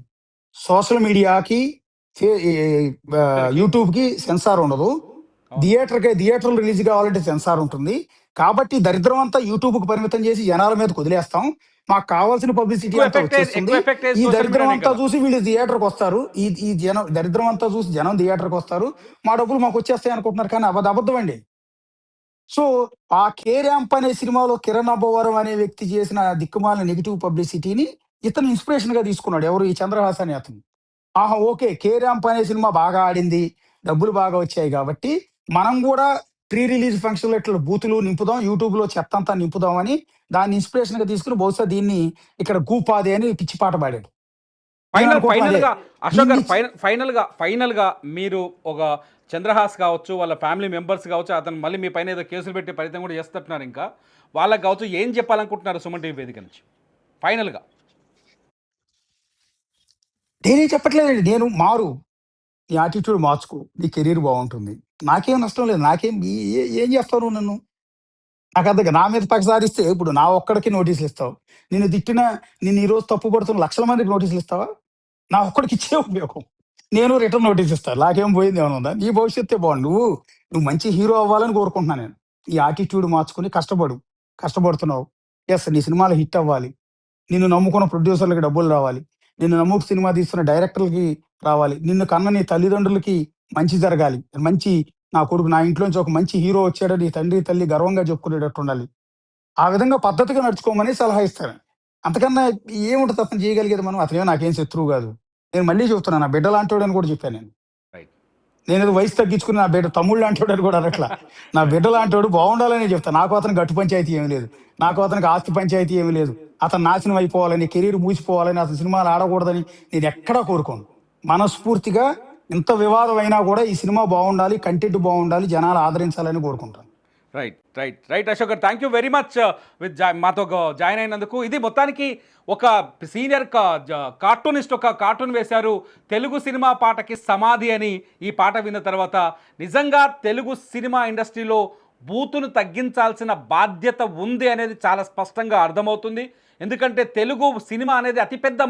సోషల్ మీడియాకి,
ఇద్దరికి.
యూట్యూబ్‌కి సెన్సార్ ఉండదు.
అవును.
థియేటర్‌లో రిలీజ్ కావాలంటే సెన్సార్ ఉంటుంది. కాబట్టి దరిద్రం అంతా యూట్యూబ్‌కి పరిమితం చేసి జనాల మీదకి వదిలేస్తాం. మాకు కావాల్సిన పబ్లిసిటీ అంతా వచ్చేస్తుంది.
ఎక్కువ ఎఫెక్ట్
ఈ
సోషల్
దరిద్రం
మీడియానే
అంతా
కదా!
చూసి వీళ్ళు థియేటర్‌కొస్తారు. ఈ ఈ జనం దరిద్రం అంతా చూసి జనం థియేటర్‌కొస్తారు. మా డబ్బులు మాకొచ్చేస్తాయి అనుకుంటున్నారు. కానీ అబద్ధం అండి. సో, ఆ 'కే ర్యాంప్' అనే సినిమాలో కిరణ్ అబ్బవరం అనే వ్యక్తి చేసిన దిక్కుమాలిన నెగెటివ్ పబ్లిసిటీని ఇతను ఇన్స్పిరేషన్‌గా తీసుకున్నాడు. ఎవరు? ఈ చంద్రహాస్ అనే అతను. ఆహా! ఓకే. 'కే ర్యాంప్' అనే సినిమా బాగా ఆడింది. డబ్బులు బాగా వచ్చాయి కాబట్టి, మనం గూడా ప్రీ రిలీజ్ ఫంక్షన్‌లో ఇట్లా బూతులు నింపుదాం. యూట్యూబ్‌లో చెత్తంతా నింపుదాం అని దాన్ని ఇన్స్పిరేషన్‌గా తీసుకొని బహుశా దీన్ని ఇక్కడ గూపాదే అని పిచ్చి పాట పాడాడు. నేను అనుకుంటున్నా అదే.
ఫైనల్‌గా అశోక్
దీన్ని
గారు ఫైనల్‌గా మీరు ఒక చంద్రహాస్ కావచ్చు, వాళ్ళ ఫ్యామిలీ మెంబర్స్ కావచ్చు, అతను మళ్ళీ మీ పైన ఏదో కేసులు పెట్టే ప్రయత్నం కూడా చేస్తున్నారు ఇంకా. వాళ్ళకి కావచ్చు ఏం చెప్పాలనుకుంటున్నారు సుమన్ టీవీ వేదిక నుంచి? ఫైనల్‌గా.
నేనేం చెప్పట్లేదండి. నేను మారు. నీ యాటిట్యూడ్ మార్చుకో. నీ కెరీర్ బావుంటుంది. నాకేం నష్టం లేదు. నాకేం ఏం చేస్తావు నువ్వు నన్ను? నాకర్థం నా మీద పగ సాధిస్తే ఇప్పుడు నా ఒక్కడికి నోటీసులిస్తావు. నిన్ను తిట్టినా, నిన్ను ఈరోజు తప్పు పడుతున్న లక్షల మందికి నోటీసులిస్తావా? నా ఒక్కడికి ఇచ్చే ఉపయోగం. నేను రిటర్న్ నోటీస్ ఇస్తా. నాకేం పోయింది ఏమైనా ఉందా? నీ భవిష్యత్తే బావుండు. నువ్వు మంచి హీరో అవ్వాలని కోరుకుంటున్నా నేను. ఈ యాటిట్యూడ్ మార్చుకొని కష్టపడు. కష్టపడుతున్నావు. యెస్ నీ సినిమాలు హిట్ అవ్వాలి. నిన్ను నమ్ముకున్న ప్రొడ్యూసర్‌లకి డబ్బులు రావాలి. నిన్ను నమ్ముకు సినిమా తీస్తున్న డైరెక్టర్‌లకి రావాలి. నిన్ను కన్న నీ తల్లిదండ్రులకి మంచి జరగాలి. నా కొడుకు నా ఇంట్లోంచి ఒక మంచి హీరో వచ్చాడని తండ్రి, తల్లి గర్వంగా చెప్పుకునేటట్టు ఉండాలి. ఆ విధంగా పద్ధతిగా నడుచుకోమని సలహా ఇస్తాను. అంతకన్నా ఏముంటది అతను చేయగలిగేది మనం? అతనేమో నాకేం శత్రువు గాదు. నేను మళ్ళీ చెప్తున్నా నా బిడ్డ లాంటోడని కూడా చెప్పాను నేను.
రైట్.
నేనేదో వయసు తగ్గించుకుని నా బిడ్డ తమ్ముడు లాంటోడని కూడా అనట్లా. నా బిడ్డ లాంటోడు బావుండాలనే చెప్తా. నాకు అతనికి గట్టు పంచాయతీ ఏమి లేదు. నాకు అతనికి ఆస్తి పంచాయతీ ఏమి లేదు. అతను నాశనం అయిపోవాలని, కెరీర్ మూసిపోవాలని, అతని సినిమాలు ఆడకూడదని నేనెక్కడా కోరుకోను. మనస్ఫూర్తిగా ఇంత వివాదం అయినా కూడా ఈ సినిమా బావుండాలి, కంటెంట్ బావుండాలి, జనాలు ఆదరించాలని కోరుకుంటాను.
Right Ashok garu. Thank you very much మాతో జాయిన్ అయినందుకు. ఇది మొత్తానికి ఒక సీనియర్ కార్టూనిస్ట్ ఒక కార్టూన్ వేశారు, తెలుగు సినిమా పాటకి సమాధి అని. ఈ పాట విన్న తర్వాత నిజంగా తెలుగు సినిమా ఇండస్ట్రీలో బూతును తగ్గించాల్సిన బాధ్యత ఉంది అనేది చాలా స్పష్టంగా అర్థమవుతుంది. ఎందుకంటే తెలుగు సినిమా అనేది అతిపెద్ద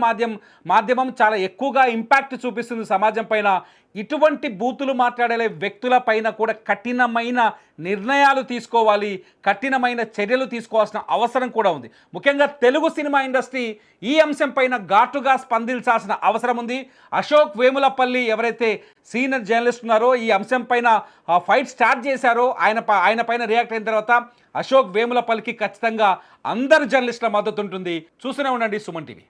మాధ్యమం చాలా ఎక్కువగా ఇంపాక్ట్ చూపిస్తుంది సమాజం పైన. ఇటువంటి బూతులు మాట్లాడే వ్యక్తుల పైన కూడా కఠినమైన నిర్ణయాలు తీసుకోవాలి, కఠినమైన చర్యలు తీసుకోవాల్సిన అవసరం కూడా ఉంది. ముఖ్యంగా తెలుగు సినిమా ఇండస్ట్రీ ఈ అంశం పైన ఘాటుగా స్పందించాల్సిన అవసరం ఉంది. అశోక్ వేములపల్లి ఎవరైతే సీనియర్ జర్నలిస్ట్ ఉన్నారో, ఈ అంశం పైన ఫైట్ స్టార్ట్ చేశారో, ఆయన పైన రియాక్ట్ అయిన తర్వాత అశోక్ వేములపల్లికి ఖచ్చితంగా అందరు జర్నలిస్టుల మద్దతు ఉంటుంది. చూస్తూనే ఉండండి సుమన్ టీవీ.